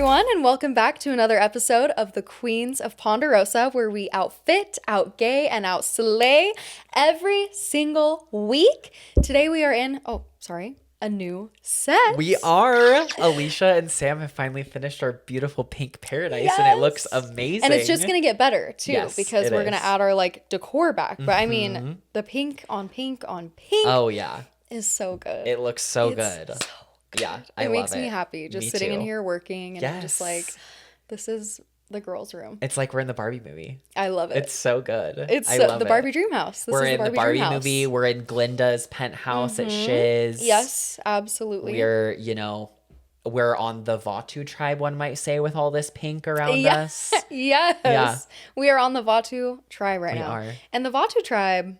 everyone, and welcome back to another episode of the Queens of Ponderosa, where we outfit, outgay, and outslay every single week. Today we are in, a new set. We are. Alicia and Sam have finally finished our beautiful pink paradise, and it looks amazing. And it's just going to get better, too, because we're going to add our, decor back. But, I mean, the pink on pink on pink is so good. It looks so good. So good. Yeah, I love it. It makes me happy, just sitting in here working, and I'm just like, this is the girls' room. It's like we're in the Barbie movie. I love it. It's so good. It's the Barbie Dream House. We're in the Barbie movie. We're in Glinda's penthouse at Shiz. Yes, absolutely. We're on the Vatu tribe, one might say, with all this pink around us. Yes. Yeah. We are on the Vatu tribe right now. We are. And the Vatu tribe,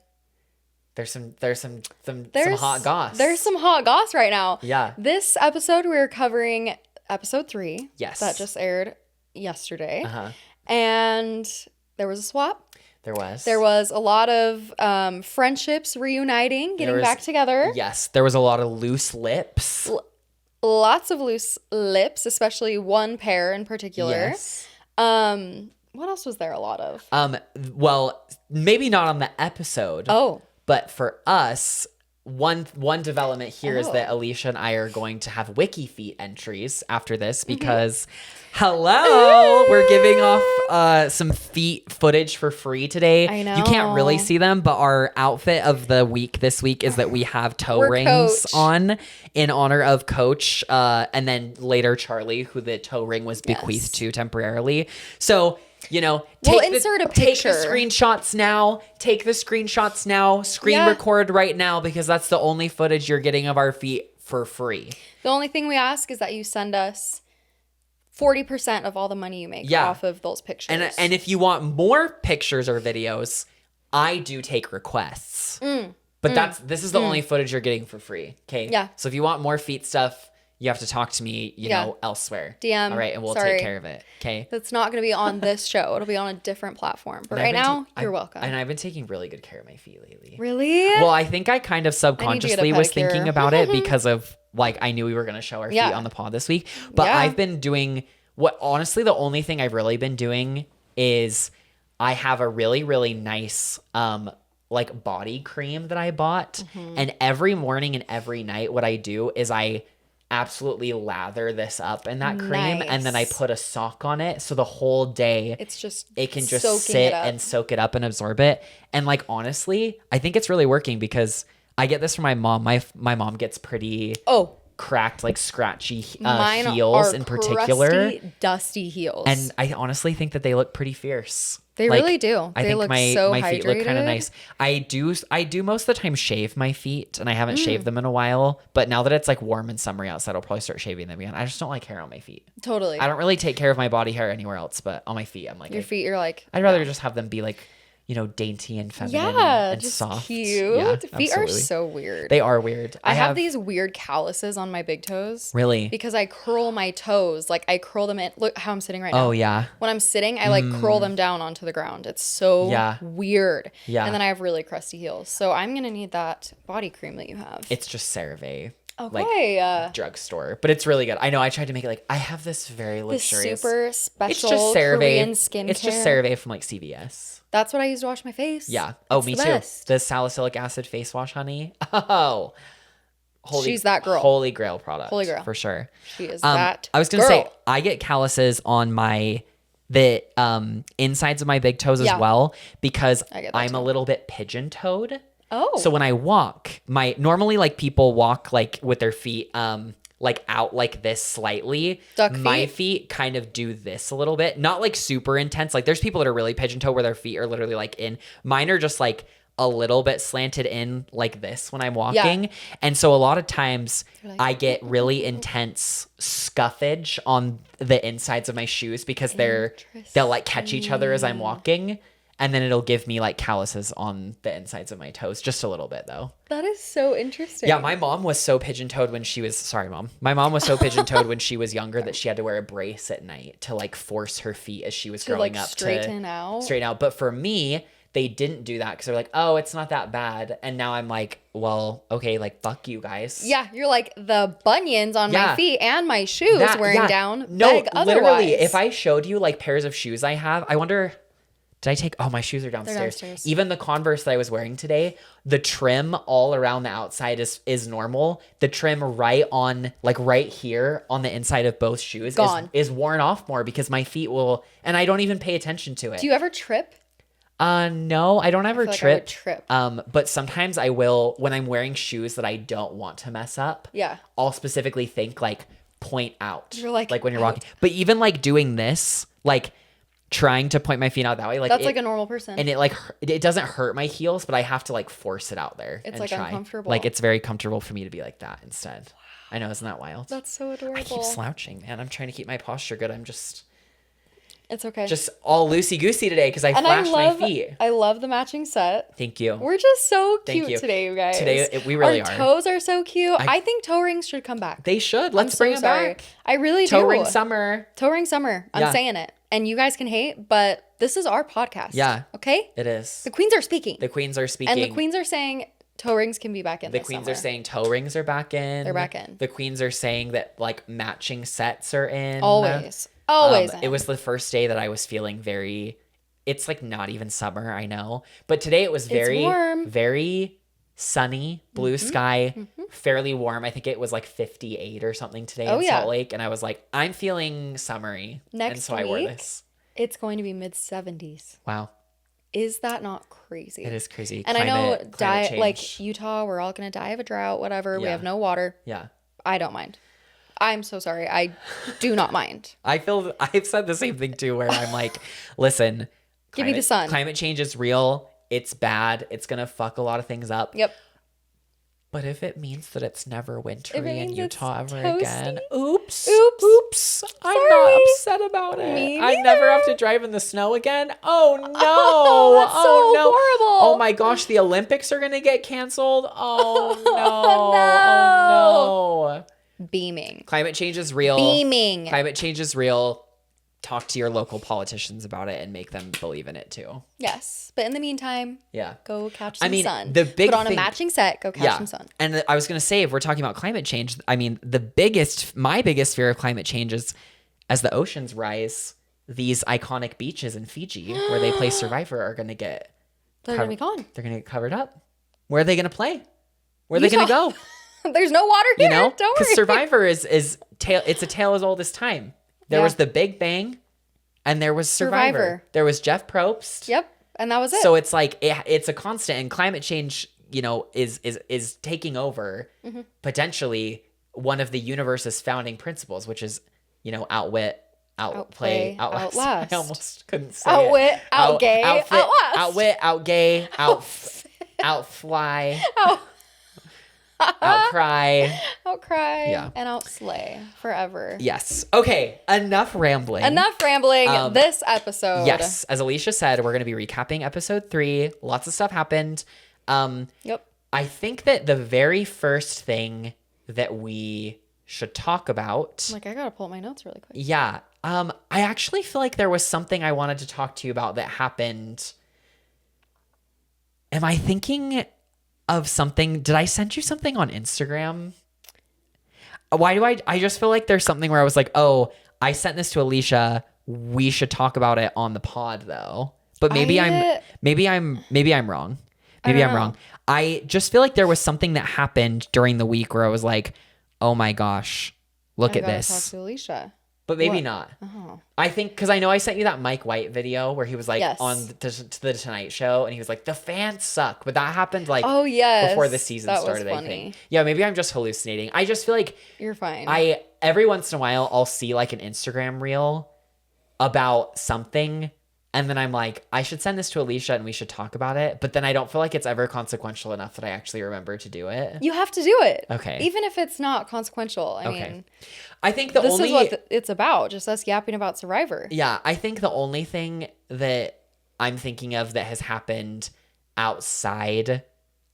There's some hot goss. There's some hot goss right now. Yeah. This episode, we're covering episode 3. Yes. That just aired yesterday. Uh-huh. And there was a swap. There was a lot of friendships reuniting, getting back together. Yes. There was a lot of loose lips. Lots of loose lips, especially one pair in particular. Yes. What else was there a lot of? Well, maybe not on the episode. Oh. But for us, one development here is that Alicia and I are going to have wiki feet entries after this because, we're giving off some feet footage for free today. I know. You can't really see them, but our outfit of the week this week is that we have toe rings on in honor of Coach, and then later Charlie, who the toe ring was bequeathed to temporarily. So, we'll insert a picture. Take the screenshots now. Screen record right now, because that's the only footage you're getting of our feet for free. The only thing we ask is that you send us 40% of all the money you make off of those pictures. And if you want more pictures or videos, I do take requests. But this is the only footage you're getting for free. Okay. Yeah. So if you want more feet stuff, you have to talk to me, elsewhere. DM. All right, and we'll take care of it. Okay. That's not going to be on this show. It'll be on a different platform. But right now, you're welcome. And I've been taking really good care of my feet lately. Really? Well, I think I kind of subconsciously was thinking about it because of I knew we were going to show our feet on the pod this week. But I've been doing honestly, the only thing I've really been doing is I have a really, really nice body cream that I bought. And every morning and every night, what I do is I absolutely lather this up in that cream, and then I put a sock on it, so the whole day it can just sit and soak it up and absorb it. And honestly, I think it's really working because I get this from my mom. My mom gets pretty cracked, scratchy heels in particular, crusty, dusty heels, and I honestly think that they look pretty fierce. They really do. I think my feet look kind of nice. I do most of the time shave my feet, and I haven't shaved them in a while. But now that it's warm and summery outside, I'll probably start shaving them again. I just don't like hair on my feet. Totally. I don't really take care of my body hair anywhere else, but on my feet, I'm your feet. You're I'd rather just have them be dainty and feminine and just soft. Cute. Yeah, feet are so weird. They are weird. I have these weird calluses on my big toes. Really? Because I curl my toes. I curl them in. Look how I'm sitting right now. Oh, yeah. When I'm sitting, I curl them down onto the ground. It's so weird. Yeah. And then I have really crusty heels. So I'm going to need that body cream that you have. It's just CeraVe. Okay. Drugstore, but it's really good. I know. I tried to make it I have this very luxurious, super special it's just CeraVe. Korean skincare. It's just CeraVe from CVS. That's what I use to wash my face. Yeah. Oh, me too. The salicylic acid face wash, honey. Oh, she's that girl. Holy grail product. Holy grail for sure. She is that. I was gonna say I get calluses on the insides of my big toes as well because I'm a little bit pigeon-toed. Oh. So when I walk, normally people walk with their feet out like this slightly. Duck feet? My feet kind of do this a little bit. Not super intense. There's people that are really pigeon-toed where their feet are literally in. Mine are just a little bit slanted in like this when I'm walking. Yeah. And so a lot of times I get really intense scuffage on the insides of my shoes because they'll catch each other as I'm walking. And then it'll give me calluses on the insides of my toes. Just a little bit, though. That is so interesting. Yeah, my mom was so pigeon-toed when she was... Sorry, Mom. My mom was so pigeon-toed when she was younger that she had to wear a brace at night to force her feet as she was growing up straighten out. Straighten out. But for me, they didn't do that because they're like, oh, it's not that bad. And now I'm like, well, okay, like, fuck you guys. Yeah, you're like, the bunions on my feet and my shoes wearing down. No, beg literally, otherwise. if I showed you like pairs of shoes I have, I wonder, did I take, oh, my shoes are downstairs. They're downstairs. Even the Converse that I was wearing today, the trim all around the outside is normal. The trim right here on the inside of both shoes is worn off more because my feet will, and I don't even pay attention to it. Do you ever trip? No, I don't ever trip. I would trip. But sometimes I will when I'm wearing shoes that I don't want to mess up. Yeah. I'll specifically think like point out. You're like when you're walking. But even like doing this, like trying to point my feet out that way, like that's like a normal person. And it doesn't hurt my heels, but I have to like force it out there. It's like try. Uncomfortable. Like it's very comfortable for me to be like that instead. Wow. I know, isn't that wild? That's so adorable. I keep slouching, man. I'm trying to keep my posture good. It's okay. Just all loosey-goosey today because I flashed my feet. I love the matching set. Thank you. We're just so cute today, you guys. Today, we really are. Our toes are so cute. I think toe rings should come back. They should. Let's bring them back. I really do. Toe ring summer. Toe ring summer. I'm saying it. And you guys can hate, but this is our podcast. Yeah. Okay? It is. The queens are speaking. The queens are speaking. And the queens are saying toe rings can be back in The queens are saying toe rings are back in. They're back in. The queens are saying that like matching sets are in. Always. It was the first day that I was feeling it's like not even summer, I know. But today it was very warm. Very sunny, blue sky, fairly warm. I think it was like 58 or something today in Salt Lake. And I was like, I'm feeling summery. Next week, I wore this. It's going to be mid-70s. Wow. Is that not crazy? It is crazy. And I know like Utah, we're all going to die of a drought, whatever. Yeah. We have no water. Yeah. I don't mind. I'm so sorry. I do not mind. I've said the same thing too, where I'm like, listen, give me the sun. Climate change is real. It's bad. It's going to fuck a lot of things up. Yep. But if it means that it's never wintry in Utah ever toasty. Again, oops. I'm not upset about it. I never have to drive in the snow again. Oh no. That's so no. horrible. Oh my gosh, the Olympics are going to get canceled. Oh no. Oh no. Beaming. Climate change is real. Beaming. Climate change is real. Talk to your local politicians about it and make them believe in it too. Yes. But in the meantime, go catch some sun. The big Put on a matching set, go catch some sun. And I was going to say, if we're talking about climate change, I mean, my biggest fear of climate change is as the oceans rise, these iconic beaches in Fiji where they play Survivor are going to get... They're going to be gone. They're going to get covered up. Where are they going to play? Where are they going to go? There's no water here. Don't worry. Because Survivor it's a tale as old as time. There was the Big Bang, and there was Survivor. There was Jeff Probst. Yep, and that was it. So it's like it's a constant, and climate change, is taking over potentially one of the universe's founding principles, which is, outwit, outplay, outlast. I almost couldn't say outwit, outgay, outlast. Outwit, outgay, outfly. Outcry, and outslay forever. Yes. Okay. Enough rambling. This episode. Yes. As Alicia said, we're going to be recapping episode 3. Lots of stuff happened. Yep. I think that the very first thing that we should talk about. I gotta pull up my notes really quick. Yeah. I actually feel like there was something I wanted to talk to you about that happened. Am I thinking of something? Did I send you something on Instagram? Why do I just feel like there's something where I was like, oh, I sent this to Alicia. We should talk about it on the pod though. But maybe I'm wrong. Maybe I'm wrong. I just feel like there was something that happened during the week where I was like, oh my gosh, look at this. Talk to Alicia. But maybe not. Oh. I think, because I know I sent you that Mike White video where he was like on to the Tonight Show and he was like, the fans suck. But that happened before the season started, I think. Yeah, maybe I'm just hallucinating. I just feel like you're fine. Every once in a while, I'll see like an Instagram reel about something. And then I'm like, I should send this to Alicia and we should talk about it. But then I don't feel like it's ever consequential enough that I actually remember to do it. You have to do it. Okay. Even if it's not consequential. I mean, I think this is what it's about. Just us yapping about Survivor. Yeah. I think the only thing that I'm thinking of that has happened outside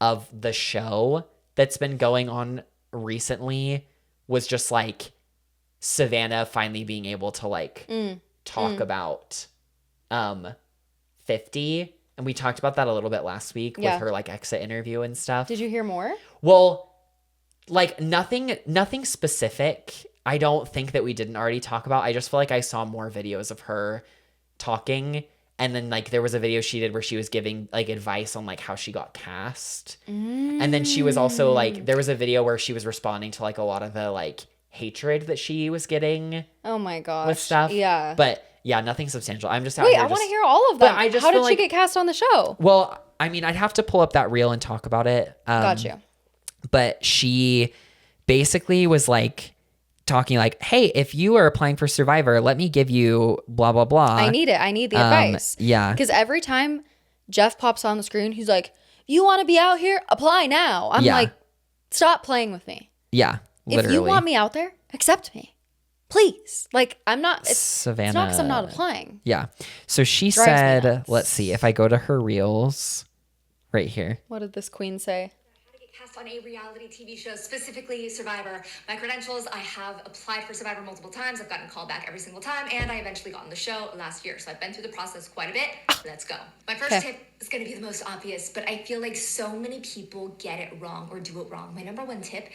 of the show that's been going on recently was just like Savannah finally being able to talk about 50 And we talked about that a little bit last week with her like exit interview and stuff. Did you hear more? Well, like nothing specific. I don't think that we didn't already talk about. I just feel like I saw more videos of her talking. And then like there was a video she did where she was giving like advice on like how she got cast. And then she was also like, there was a video where she was responding to like a lot of the like hatred that she was getting. Oh my gosh. With stuff. Yeah. But yeah, nothing substantial. I'm just out Wait, here I want to hear all of them. How did she get cast on the show? Well, I mean, I'd have to pull up that reel and talk about it. Got you. But she basically was like talking like, hey, if you are applying for Survivor, let me give you blah, blah, blah. I need it. I need the advice. Yeah. Because every time Jeff pops on the screen, he's like, you want to be out here? Apply now. I'm like, stop playing with me. Yeah, literally. If you want me out there, accept me. Please. Like, I'm not. Savannah. It's not because I'm not applying. Yeah. So she said, let's see, if I go to her reels right here. What did this queen say? Cast on a reality TV show, specifically Survivor. My credentials, I have applied for Survivor multiple times. I've gotten called back every single time, and I eventually got on the show last year. So I've been through the process quite a bit. Let's go. My first tip is going to be the most obvious, but I feel like so many people get it wrong or do it wrong. My number one tip: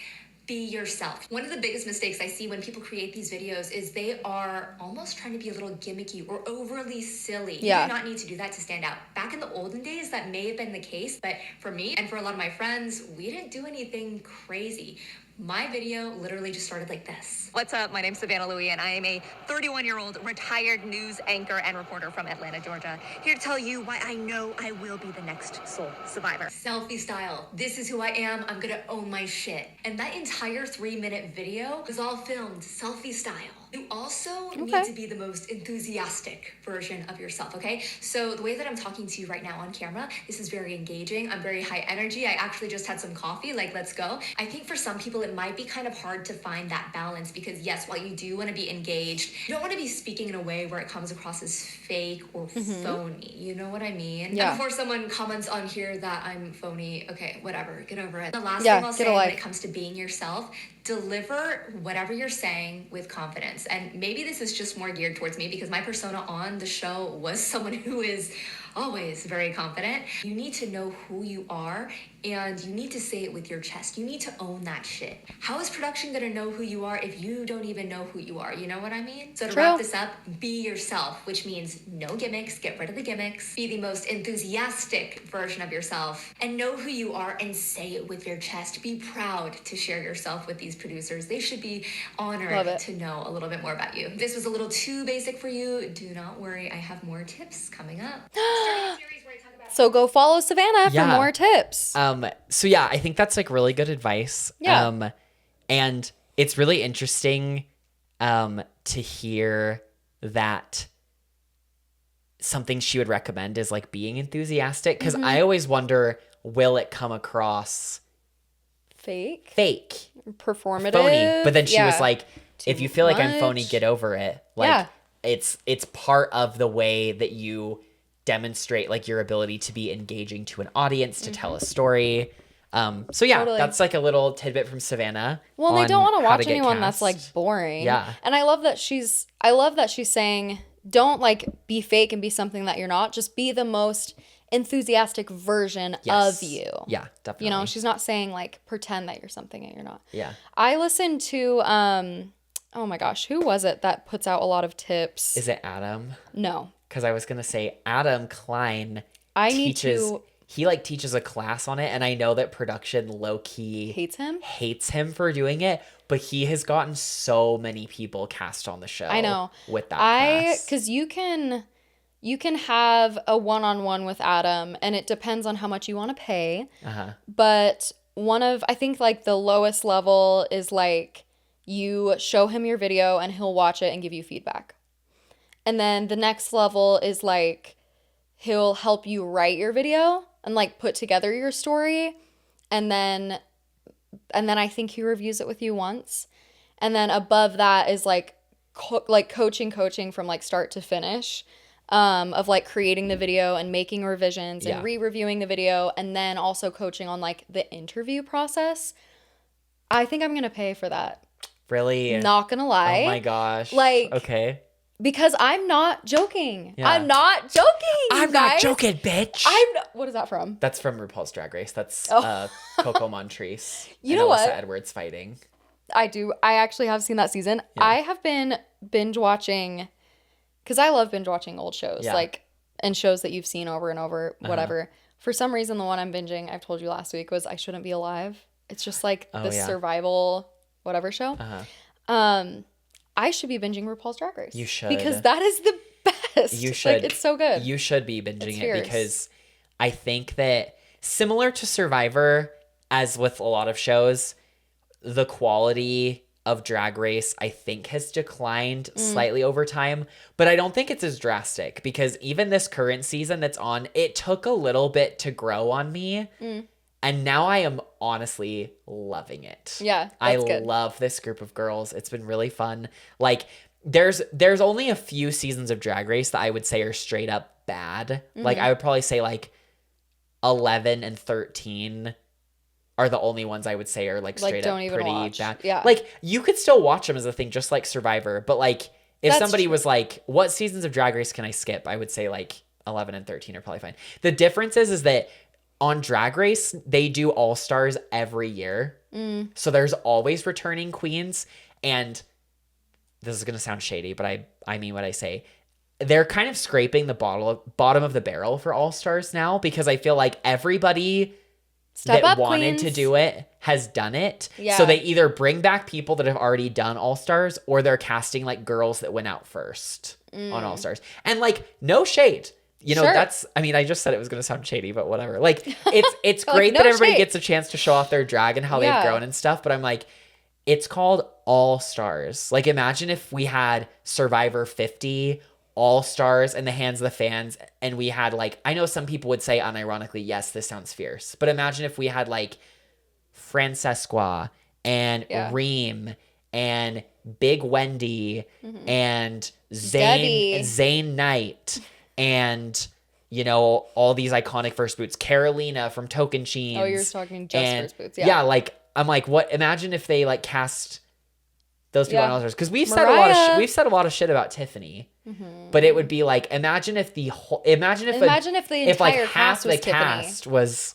be yourself. One of the biggest mistakes I see when people create these videos is they are almost trying to be a little gimmicky or overly silly. You do not need to do that to stand out. Back in the olden days, that may have been the case, but for me and for a lot of my friends, we didn't do anything crazy. My video literally just started like this. What's up? My name's Savannah Louie, and I am a 31-year-old retired news anchor and reporter from Atlanta, Georgia. Here to tell you why I know I will be the next sole survivor. Selfie style. This is who I am. I'm gonna own my shit. And that entire 3-minute video was all filmed selfie style. You also need to be the most enthusiastic version of yourself, okay? So the way that I'm talking to you right now on camera, this is very engaging. I'm very high energy. I actually just had some coffee, like, let's go. I think for some people, it might be kind of hard to find that balance because yes, while you do want to be engaged, you don't want to be speaking in a way where it comes across as fake or phony. You know what I mean? Yeah. And before someone comments on here that I'm phony, okay, whatever, get over it. The last thing I'll say when it comes to being yourself, deliver whatever you're saying with confidence. And maybe this is just more geared towards me because my persona on the show was someone who is always very confident. You need to know who you are and you need to say it with your chest. You need to own that shit. How is production gonna know who you are if you don't even know who you are? You know what I mean? So to wrap this up, be yourself, which means no gimmicks, get rid of the gimmicks, be the most enthusiastic version of yourself, and know who you are and say it with your chest. Be proud to share yourself with these producers. They should be honored to know a little bit more about you. If this was a little too basic for you, do not worry. I have more tips coming up. So go follow Savannah for more tips. So yeah, I think that's like really good advice. Yeah. And it's really interesting to hear that something she would recommend is like being enthusiastic. Because I always wonder, will it come across fake, performative, phony? But then she was like, if you feel like I'm phony, get over it. Like it's part of the way that you demonstrate like your ability to be engaging to an audience, to tell a story. So yeah, that's like a little tidbit from Savannah. Well, they don't want to watch anyone that's like boring. Yeah. And I love that she's saying, don't like be fake and be something that you're not. Just be the most enthusiastic version of you. Yeah, definitely. You know, she's not saying like pretend that you're something and you're not. Yeah. I listened to oh my gosh, who was it that puts out a lot of tips? Is it Adam? No. Because I was gonna say Adam Klein teaches a class on it, and I know that production low-key hates him for doing it, but he has gotten so many people cast on the show. I know. With that class. Because you can have a one-on-one with Adam, and it depends on how much you want to pay. But I think like the lowest level is like you show him your video and he'll watch it and give you feedback. And then the next level is like he'll help you write your video and like put together your story. And then I think he reviews it with you once. And then above that is like coaching from like start to finish, of like creating the video and making revisions and re-reviewing the video. And then also coaching on like the interview process. I think I'm going to pay for that. Really? Not going to lie. Oh my gosh. Like, okay. Because I'm not joking. Yeah. I'm not joking. I'm not joking, bitch. What is that from? That's from RuPaul's Drag Race. That's Oh. Coco Montrese. You know Alyssa what? Edwards fighting. I do. I actually have seen that season. Yeah. I have been binge watching, because I love binge watching old shows, Yeah. like, and shows that you've seen over and over, whatever. For some reason, the one I'm binging, I've told you last week, was I Shouldn't Be Alive. It's just like this survival whatever show. I should be binging RuPaul's Drag Race. You should. Because that is the best. You should. Like, it's so good. You should be binging It's it fierce. because I think that similar to Survivor, as with a lot of shows, the quality of Drag Race, I think, has declined slightly over time. But I don't think it's as drastic because even this current season that's on, it took a little bit to grow on me. And now I am honestly loving it. Yeah, I that's good. love this group of girls. It's been really fun. Like, there's only a few seasons of Drag Race that I would say are straight up bad. Like, I would probably say, like, 11 and 13 are the only ones I would say are, like, straight don't up even pretty watch. bad. Yeah. Like, you could still watch them as a thing, just like Survivor. But, like, if That's somebody true. was like, what seasons of Drag Race can I skip? I would say, like, 11 and 13 are probably fine. The difference is that on Drag Race, they do All-Stars every year. So there's always returning queens. And this is going to sound shady, but I mean what I say. They're kind of scraping the bottom of the barrel for All-Stars now because I feel like everybody Step that up, wanted queens. to do it has done it. Yeah. So they either bring back people that have already done All-Stars or they're casting like girls that went out first on All-Stars. And like, no shade. You know, Sure. that's, I mean, I just said it was going to sound shady, but whatever. Like, it's great no that everybody shade. gets a chance to show off their drag and how Yeah. they've grown and stuff. But I'm like, it's called All Stars. Like, imagine if we had Survivor 50, All Stars in the hands of the fans, and we had like, I know some people would say unironically, yes, this sounds fierce. But imagine if we had like Francesca and Yeah. Reem and Big Wendy and Debbie. Zane Knight and, you know, all these iconic first boots. Carolina from Token Cheens. Oh, you're talking just and, first boots. Yeah. Yeah, like, I'm like, what? Imagine if they like cast those people Yeah. on All Stars. Because we've Mariah. said a lot of shit about Tiffany. But it would be like, imagine if the Imagine if the entire half cast was the Tiffany. cast was,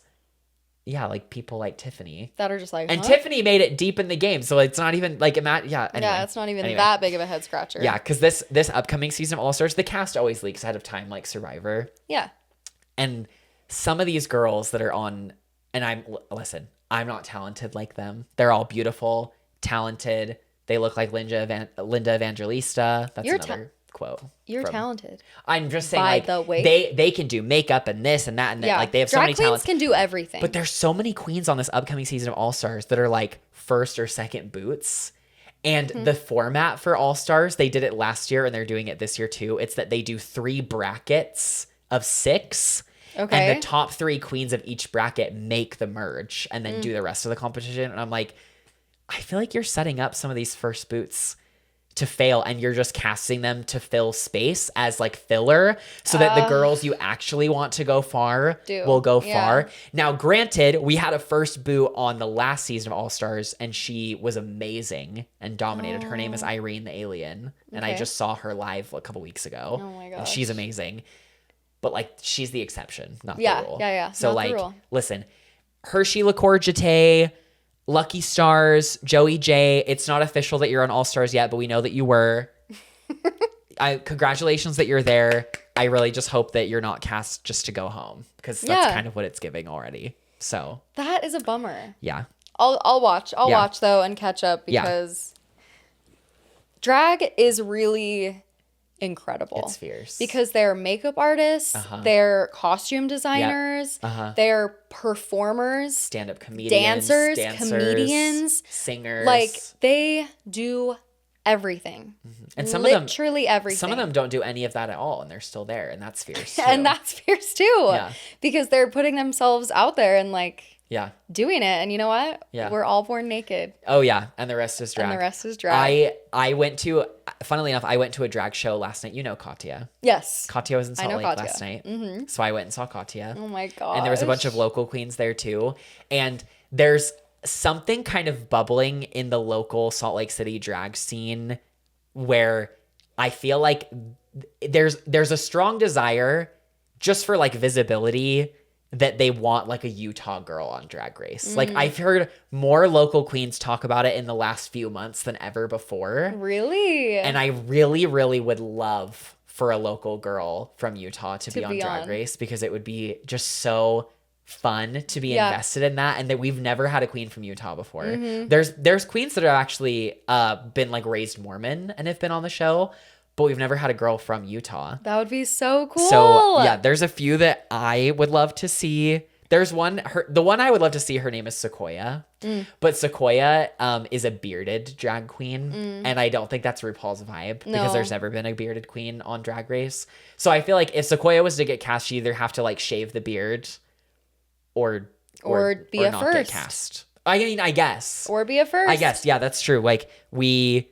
yeah, like people like Tiffany. That are just like, And huh? Tiffany made it deep in the game, so it's not even like anyway. Yeah, it's not even Anyway. that big of a head scratcher. Yeah, because this upcoming season of All Stars, the cast always leaks ahead of time, like Survivor. Yeah. And some of these girls that are on, and listen, I'm not talented like them. They're all beautiful, talented. They look like Linda Evangelista. That's You're another quote. You're from- talented. I'm just saying, By like, the way. they can do makeup and this and that and that. Yeah. Like, they have so Drag many queens talents. can do everything. But there's so many queens on this upcoming season of All Stars that are like first or second boots. And the format for All Stars, they did it last year and they're doing it this year too. It's that they do 3 brackets of 6. Okay. And the top 3 queens of each bracket make the merge and then do the rest of the competition. And I'm like, I feel like you're setting up some of these first boots to fail and you're just casting them to fill space as like filler so that the girls you actually want to go far will go far. Now, granted, we had a first boot on the last season of All Stars and she was amazing and dominated. Her name is Irene the Alien. And I Okay. just saw her live a couple weeks ago. Oh my And she's gosh. amazing. But like, she's the exception, not the Yeah, rule. yeah. So Not the like, rule. listen, Hershey LaCour-Jete, Lucky Stars, Joey J. It's not official that you're on All Stars yet, but we know that you were. Congratulations that you're there. I really just hope that you're not cast just to go home because that's Yeah. kind of what it's giving already. So That is a bummer. yeah, I'll watch. I'll Yeah. watch though and catch up Yeah. because drag is really incredible. it's fierce. Because they're makeup artists, they're costume designers, they're performers, stand-up comedians, dancers, comedians, singers, like they do everything. and some of them, literally everything. some of them don't do any of that at all, and they're still there, and that's fierce. Too. and that's fierce too. Yeah. Because they're putting themselves out there and like yeah. doing it. And you know what? Yeah. We're all born naked. Oh yeah, and the rest is drag. And the rest is drag. I went to, funnily enough, I went to a drag show last night. You know Katya. Yes. Katya was in I Salt know Lake Katya. last night. So I went and saw Katya. Oh my god. And there was a bunch of local queens there too. And there's something kind of bubbling in the local Salt Lake City drag scene where I feel like there's a strong desire just for like visibility that they want like a Utah girl on Drag Race. Like I've heard more local queens talk about it in the last few months than ever before. Really? And I really, really would love for a local girl from Utah to be on Drag Race, because it would be just so fun to be invested in that, and that we've never had a queen from Utah before. There's queens that have actually been like raised Mormon and have been on the show, but we've never had a girl from Utah. That would be so cool. So yeah, there's a few that I would love to see. There's the one I would love to see, her name is Sequoia. But Sequoia is a bearded drag queen. And I don't think that's RuPaul's vibe, because there's never been a bearded queen on Drag Race. So I feel like if Sequoia was to get cast, she either have to like shave the beard or be a not first. get cast. I mean, I guess. Or be a first. I guess, yeah, that's true. Like we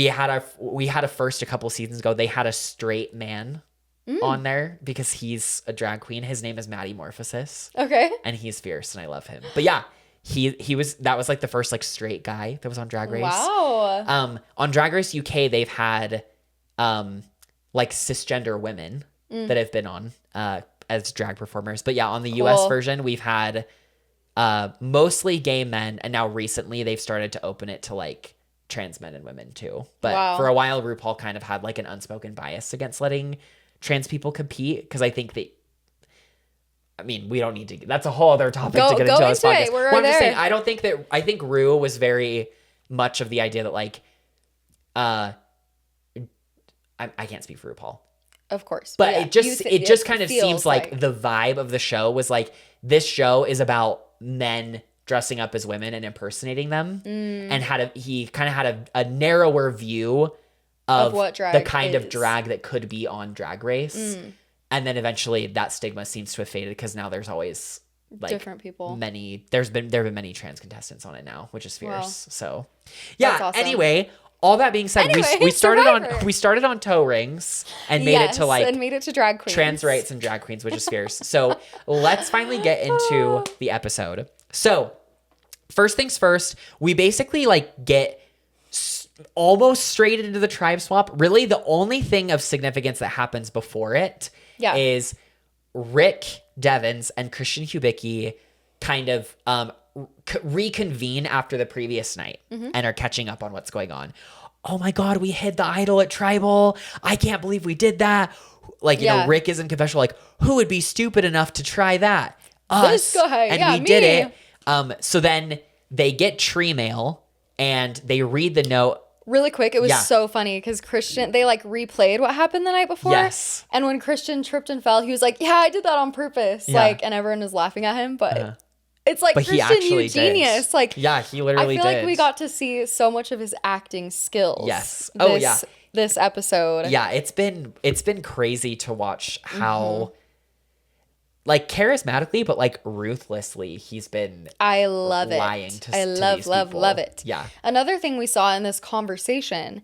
had a first a couple seasons ago. They had a straight man on there because he's a drag queen. His name is Matty Morphosis. Okay. And he's fierce and I love him. But yeah, that was like the first like straight guy that was on Drag Race. Wow. On Drag Race UK, they've had like cisgender women that have been on as drag performers. But yeah, on the US version, we've had mostly gay men, and now recently they've started to open it to like trans men and women too. But for a while, RuPaul kind of had like an unspoken bias against letting trans people compete, because I think I mean, we don't need to. That's a whole other topic to get into on this podcast. I'm just saying, I think Ru was very much of the idea that like, I can't speak for RuPaul, of course, but it just kind of seems like the vibe of the show was like, this show is about men dressing up as women and impersonating them, and he kind of had a narrower view of what drag the kind is. of drag that could be on Drag Race. And then eventually that stigma seems to have faded, because now there's always like different people. There have been many trans contestants on it now, which is fierce. Wow. So yeah. Awesome. Anyway, all that being said, we started on toe rings and made it to drag queens, trans rights and drag queens, which is fierce. So let's finally get into the episode. So first things first, we basically like get almost straight into the tribe swap. Really, the only thing of significance that happens before it is Rick Devens and Christian Hubicki kind of reconvene after the previous night and are catching up on what's going on. Oh my God, we hid the idol at Tribal. I can't believe we did that. Like, you know, Rick is in confessional, like, who would be stupid enough to try that? Us. This guy. And we did it. So then they get tree mail and they read the note. Really quick, it was so funny because Christian, they like replayed what happened the night before. Yes. And when Christian tripped and fell, he was like, yeah, I did that on purpose. Yeah. Like, and everyone was laughing at him, but it's like, Christian, you genius. Like, yeah, he literally did. I feel like we got to see so much of his acting skills. Yes. This episode. Yeah, it's been crazy to watch how like charismatically, but like ruthlessly, he's been I love lying it. to I love, these love, people. love it. Yeah. Another thing we saw in this conversation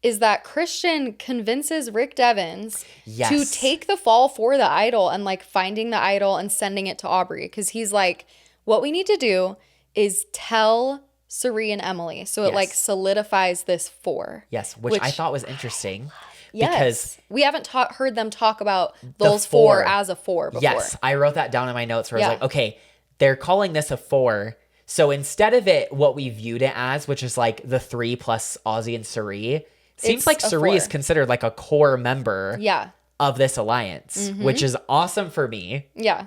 is that Christian convinces Rick Devens to take the fall for the idol and like finding the idol and sending it to Aubrey. Because he's like, what we need to do is tell Suri and Emily. So it like solidifies this 4. Yes, which I thought was interesting. Yes, because we haven't heard them talk about those 4 as a 4 before. Yes, I wrote that down in my notes where I was like, okay, they're calling this a 4. So instead of it, what we viewed it as, which is like the 3 plus Ozzy and Suri, seems like Suri is considered like a core member of this alliance, which is awesome for me. Yeah.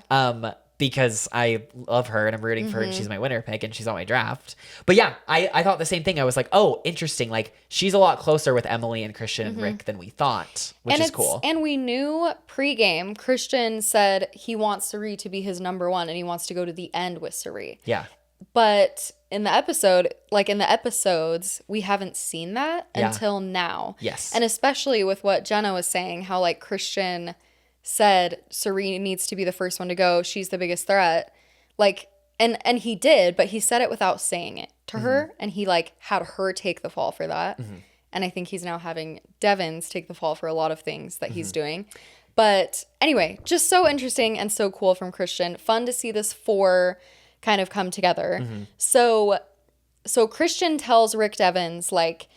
Because I love her and I'm rooting for her and she's my winner pick and she's on my draft. But yeah, I thought the same thing. I was like, oh, interesting. Like she's a lot closer with Emily and Christian and Rick than we thought, which is cool. And we knew pregame, Christian said he wants Suri to be his number 1 and he wants to go to the end with Suri. Yeah. But in the episode, like in the episodes, we haven't seen that until now. Yes. And especially with what Jenna was saying, how like Christian said Suri needs to be the first one to go. She's the biggest threat. Like, and he did, but he said it without saying it to her. And he like had her take the fall for that. And I think he's now having Devens take the fall for a lot of things that he's doing. But anyway, just so interesting and so cool from Christian. Fun to see this 4 kind of come together. So Christian tells Rick Devens, like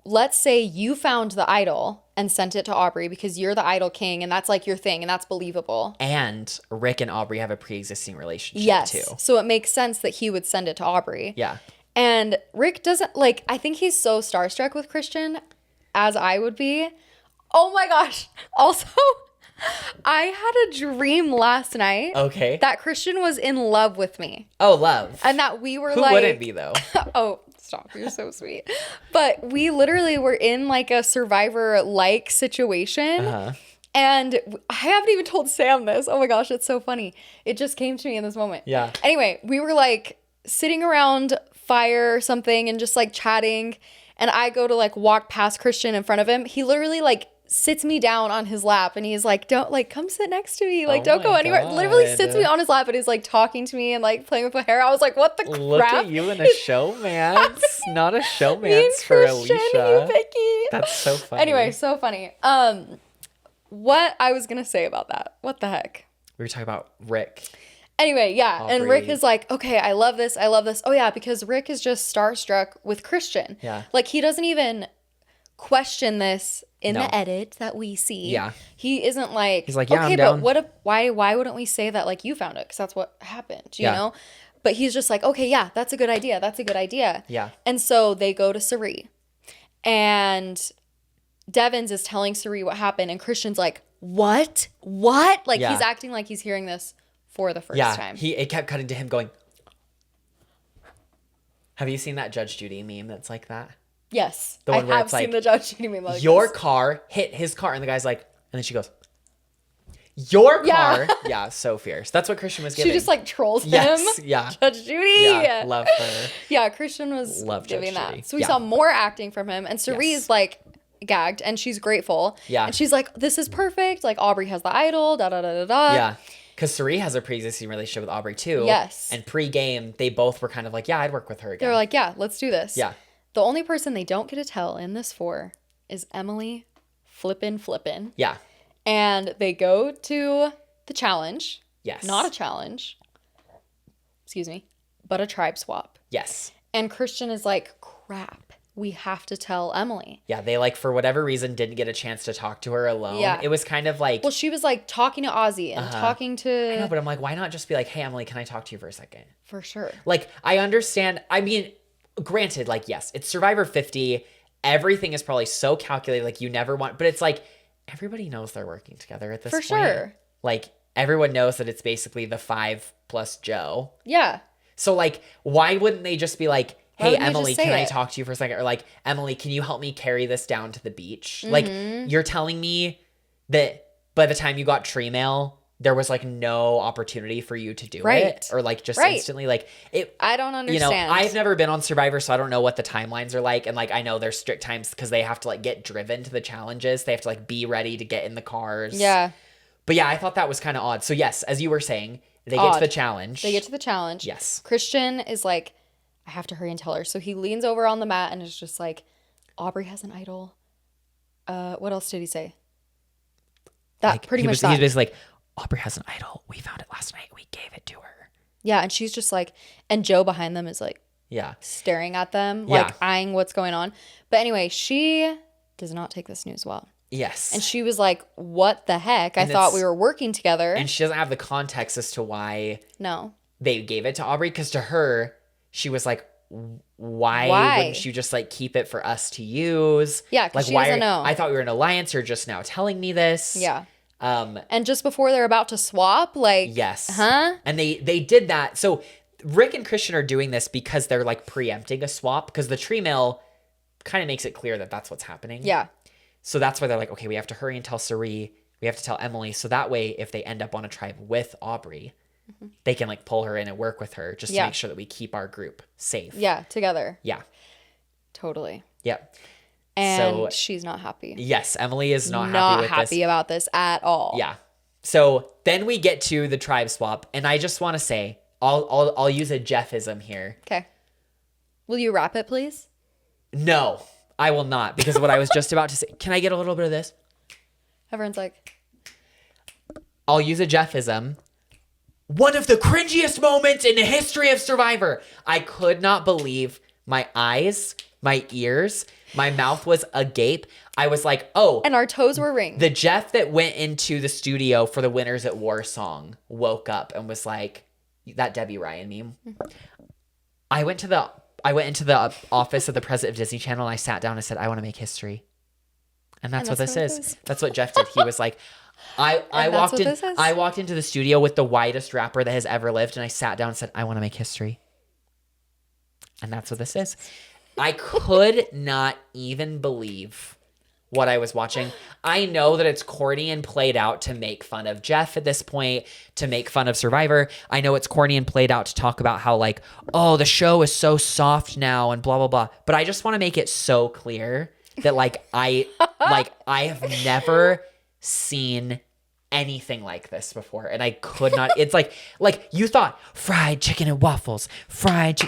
let's say you found the idol and sent it to Aubrey because you're the idol king and that's like your thing and that's believable. And Rick and Aubrey have a pre-existing relationship too. So it makes sense that he would send it to Aubrey. Yeah. And Rick doesn't, like, I think he's so starstruck with Christian, as I would be. Oh my gosh. Also, I had a dream last night. Okay. That Christian was in love with me. Oh, love. And that we were Who like. Who wouldn't be, though? Oh, stop. You're so sweet. But we literally were in like a Survivor-like situation. Uh-huh. And I haven't even told Sam this. Oh my gosh, it's so funny. It just came to me in this moment. Yeah. Anyway, we were like sitting around fire or something and just like chatting. And I go to like walk past Christian in front of him. He literally like sits me down on his lap and he's like, don't like come sit next to me. Like, don't go anywhere. God. Literally sits me on his lap and he's like talking to me and like playing with my hair. I was like, what the crap? Look at you in a showmance. Not a showmance for Christian, Alicia. Vicky. That's so funny. Anyway, so funny. What I was gonna say about that. What the heck? We were talking about Rick. Anyway, yeah. Aubrey. And Rick is like, okay, I love this. I love this. Oh, yeah, because Rick is just starstruck with Christian. Yeah. Like, he doesn't even question this in the edit that we see. Yeah. He isn't like, he's like, yeah, okay, I'm down. but why wouldn't we say that, like, you found it? Because that's what happened, you know? But he's just like, okay, yeah, that's a good idea. That's a good idea. Yeah. And so they go to Sari. And Devins is telling Sari what happened. And Christian's like, what? What? Like, he's acting like he's hearing this for the first time. It kept cutting to him going. Have you seen that Judge Judy meme that's like that? Yes. The one where it's seen like, the Judge Judy meme like your this. car hit his car, and the guy's like, and then she goes, your car. Yeah, so fierce. That's what Christian was giving. She just like trolls him. Yes, yeah. Judge Judy. Yeah, love her. Yeah, Christian was Love giving Judge that. Judy. So we saw more acting from him, and Cerie's like gagged, and she's grateful. Yeah. And she's like, this is perfect. Like, Aubrey has the idol, da da da da da. Yeah. Because Cerie has a pre-existing relationship with Aubrey too. Yes. And pre-game, they both were kind of like, yeah, I'd work with her again. They're like, yeah, let's do this. Yeah. The only person they don't get to tell in this for is Emily flippin'. Yeah. And they go to the challenge. Yes. Not a challenge. Excuse me. But a tribe swap. Yes. And Christian is like, crap. We have to tell Emily. Yeah, they like, for whatever reason, didn't get a chance to talk to her alone. Yeah. It was kind of like... Well, she was like talking to Ozzy and talking to... I know, but I'm like, why not just be like, hey, Emily, can I talk to you for a second? For sure. Like, I understand. I mean, granted, like, yes, it's Survivor 50. Everything is probably so calculated. Like, you never want... But it's like, everybody knows they're working together at this point. For sure. Like, everyone knows that it's basically the 5 plus Joe. Yeah. So, like, why wouldn't they just be like... Hey, Emily, can I talk to you for a second? Or like, Emily, can you help me carry this down to the beach? Mm-hmm. Like, you're telling me that by the time you got tree mail, there was like no opportunity for you to do it? Or like just instantly? Like, it. I don't understand. You know, I've never been on Survivor, so I don't know what the timelines are like. And like, I know there's strict times because they have to like get driven to the challenges. They have to like be ready to get in the cars. Yeah. But yeah, I thought that was kind of odd. So yes, as you were saying, they get to the challenge. They get to the challenge. Yes. Christian is like, I have to hurry and tell her. So he leans over on the mat and is just like, Aubrey has an idol. What else did he say? That like, pretty he much was, that. He was just like, Aubrey has an idol. We found it last night. We gave it to her. Yeah, and she's just like, and Joe behind them is like, yeah, staring at them, like eyeing what's going on. But anyway, she does not take this news well. Yes. And she was like, what the heck? I thought we were working together. And she doesn't have the context as to why they gave it to Aubrey. Because to her, she was like, why wouldn't you just like keep it for us to use? Yeah, because like, she doesn't know. I thought we were an alliance. You're just now telling me this. Yeah. And just before they're about to swap, like, yes. Huh? And they did that. So Rick and Christian are doing this because they're like preempting a swap, because the tree mail kind of makes it clear that that's what's happening. Yeah. So that's why they're like, okay, we have to hurry and tell Sari. We have to tell Emily. So that way, if they end up on a tribe with Aubrey, they can like pull her in and work with her just to make sure that we keep our group safe. Yeah, together. Yeah. Totally. Yeah. And so, she's not happy. Yes, Emily is not happy this. about this at all. Yeah. So then we get to the tribe swap, and I just want to say, I'll use a Jeffism here. Okay. Will you wrap it, please? No, I will not, because what I was just about to say. Can I get a little bit of this? Everyone's like, I'll use a Jeffism. One of the cringiest moments in the history of Survivor. I could not believe my eyes, my ears, my mouth was agape. I was like, oh. And our toes were ringed. The Jeff that went into the studio for the Winners at War song woke up and was like, that Debbie Ryan meme. Mm-hmm. I went into the office of the president of Disney Channel and I sat down and said, I want to make history. And that's what this is. That's what Jeff did. He was like, I walked into the studio with the whitest rapper that has ever lived, and I sat down and said, I want to make history. And that's what this is. I could not even believe what I was watching. I know that it's corny and played out to make fun of Jeff at this point, to make fun of Survivor. I know it's corny and played out to talk about how like, oh, the show is so soft now and blah, blah, blah. But I just want to make it so clear that I have never seen anything like this before, and I could not. It's like you thought fried chicken and waffles,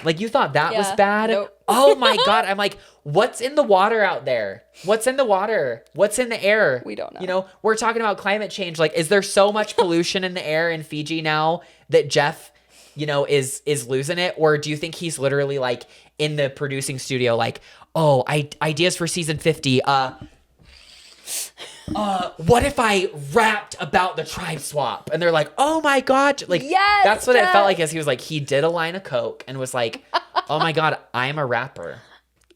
like you thought that was bad. Nope. Oh my God. I'm like, what's in the water out there? What's in the water? What's in the air? We don't know. You know, we're talking about climate change. Like, is there so much pollution in the air in Fiji now that Jeff, you know, is losing it? Or do you think he's literally like in the producing studio like, oh, ideas for season 50. What if I rapped about the tribe swap? And they're like, oh my God. Like, yes, that's what it felt like as he was like, he did a line of coke and was like, oh my God, I'm a rapper.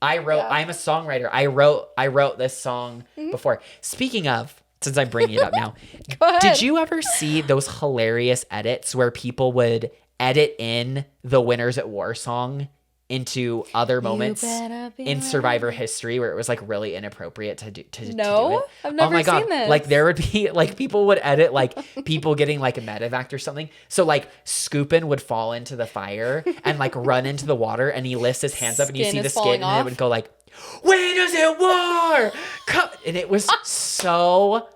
I'm a songwriter. I wrote this song before. Speaking of, since I'm bringing it up now, Go ahead. Did you ever see those hilarious edits where people would edit in the Winners at War song into other moments in Survivor history where it was like really inappropriate to do it? I've never seen this. Like there would be like people would edit like people getting like a medevac or something. So like Scoopin would fall into the fire and like run into the water, and he lifts his hands up and you see the skin and it would go like, Winners at War! Come! And it was so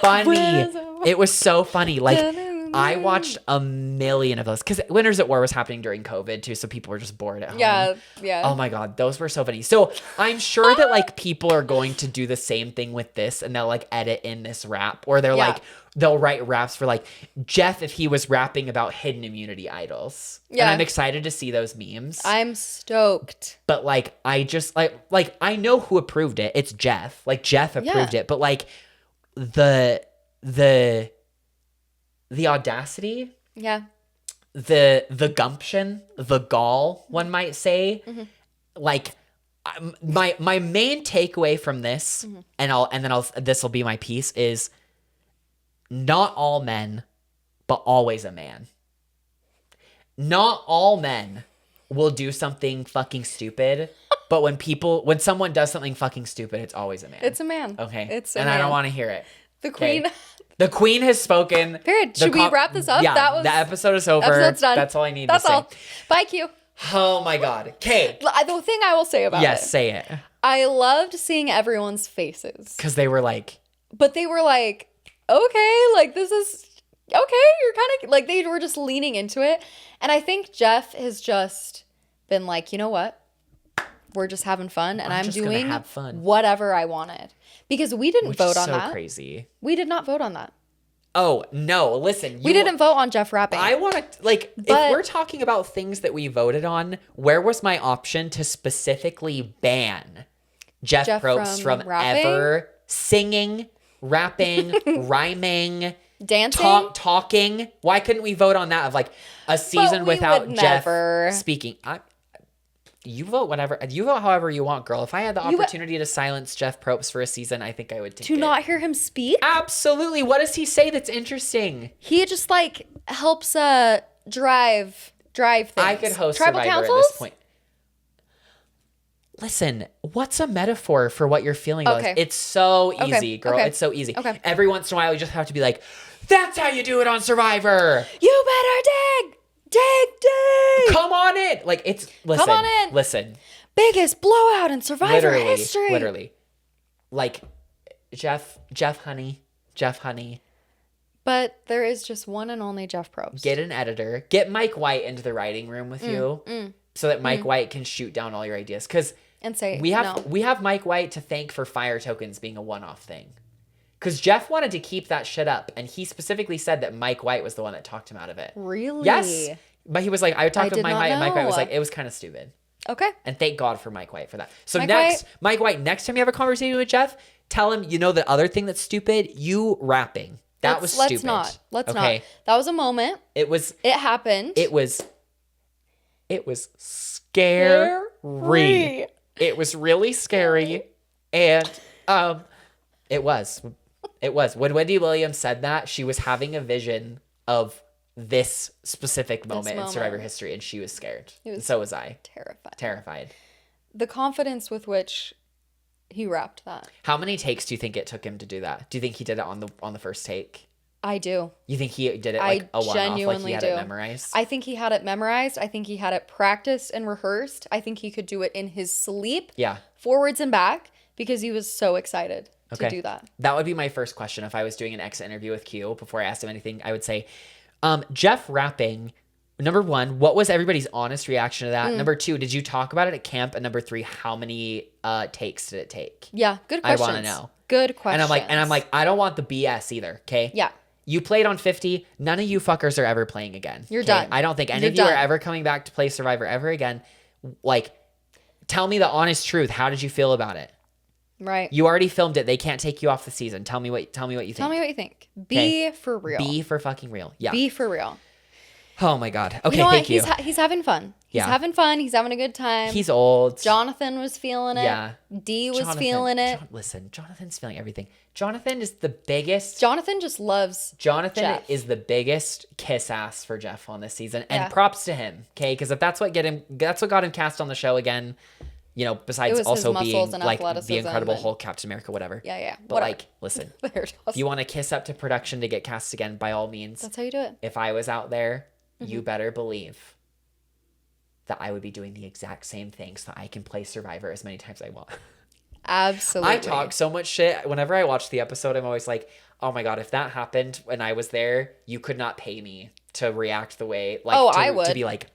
funny. It was so funny. Like I watched a million of those because Winners at War was happening during COVID too, so people were just bored at home. Yeah. Oh my God, those were so funny. So I'm sure that like people are going to do the same thing with this, and they'll like edit in this rap, or they'll write raps for like Jeff if he was rapping about hidden immunity idols. Yeah. And I'm excited to see those memes. I'm stoked. But like I just like I know who approved it. It's Jeff. Like Jeff approved it, but like the audacity, the gumption, the gall, one might say, like my main takeaway from this, this will be my piece, is not all men, but always a man. Not all men will do something fucking stupid, but when someone does something fucking stupid, it's always a man. It's a man. Okay. It's a man. I don't want to hear it. The queen. Okay. The queen has spoken. Period. Should we wrap this up? Yeah, the episode is over. Episode's done. That's all I need to say. That's all. Bye, Q. Oh my God. Okay. The thing I will say about it. Yes, say it. I loved seeing everyone's faces. Because they were like. But they were like, okay, like this is, okay, you're kind of, like they were just leaning into it. And I think Jeff has just been like, you know what? We're just having fun, and I'm doing whatever I wanted. Because we didn't vote on that. Crazy. We did not vote on that. Oh, no. Listen. We didn't vote on Jeff rapping. I want to, like, if we're talking about things that we voted on, where was my option to specifically ban Jeff Probst from ever singing, rapping, rhyming, dancing, talking? Why couldn't we vote on that of like a season without Jeff speaking? You vote whatever. You vote however you want, girl. If I had the opportunity to silence Jeff Probst for a season, I think I would take it. To not hear him speak? Absolutely. What does he say that's interesting? He just like helps drive things. I could host Tribal Survivor councils? at this point. Listen, what's a metaphor for what you're feeling? Okay. It's so easy, girl. Okay. It's so easy. Okay. Every once in a while, you just have to be like, that's how you do it on Survivor. You better dig. Come on in. Like, listen. Come on in. Listen. Biggest blowout in Survivor history. Literally. Like, Jeff Honey. But there is just one and only Jeff Probst. Get an editor. Get Mike White into the writing room with you so that Mike White can shoot down all your ideas. Because we have Mike White to thank for fire tokens being a one-off thing. Because Jeff wanted to keep that shit up, and he specifically said that Mike White was the one that talked him out of it. Really? Yes. But he was like, I talked with Mike White, and Mike White was like, it was kind of stupid. Okay. And thank God for Mike White for that. So Mike White, next time you have a conversation with Jeff, tell him, the other thing that's stupid, you rapping. That was stupid. Let's not. That was a moment. It happened. It was scary. It was really scary. And it was. When Wendy Williams said that, she was having a vision of this specific moment in Survivor history, and she was scared. And so was I. Terrified. The confidence with which he rapped that. How many takes do you think it took him to do that? Do you think he did it on the first take? I do. You think he did it like a one-off, like he had it memorized? I think he had it memorized. I think he had it practiced and rehearsed. I think he could do it in his sleep. Yeah. Forwards and back, because he was so excited to do that. That would be my first question if I was doing an exit interview with Q. Before I asked him anything, I would say, Jeff rapping, number one, what was everybody's honest reaction to that? Number two, did you talk about it at camp? And number three, how many takes did it take? Yeah, good questions. I want to know. Good questions. And I'm like, I don't want the BS either, okay? Yeah. You played on 50. None of you fuckers are ever playing again. You're done. I don't think any of you are ever coming back to play Survivor ever again. Like, tell me the honest truth. How did you feel about it? Right. You already filmed it. They can't take you off the season. Tell me what you think. Tell me what you think. Be for real. Be for fucking real. Yeah. Be for real. Oh my God. Okay, thank you. He's having fun. He's having fun. He's having a good time. He's old. Jonathan was feeling it. Yeah. Dee was feeling it. Listen, Jonathan's feeling everything. Jonathan is the biggest. Jonathan just loves Jeff. Is the biggest kiss ass for Jeff on this season. And props to him. Okay. Because if that's what got him cast on the show again, besides also being like the Incredible Hulk, Captain America, whatever. Yeah. But like, listen, if you want to kiss up to production to get cast again, by all means. That's how you do it. If I was out there, you better believe that I would be doing the exact same thing so that I can play Survivor as many times as I want. Absolutely. I talk so much shit. Whenever I watch the episode, I'm always like, oh my God, if that happened when I was there, you could not pay me to react the way, like, I would. To be like,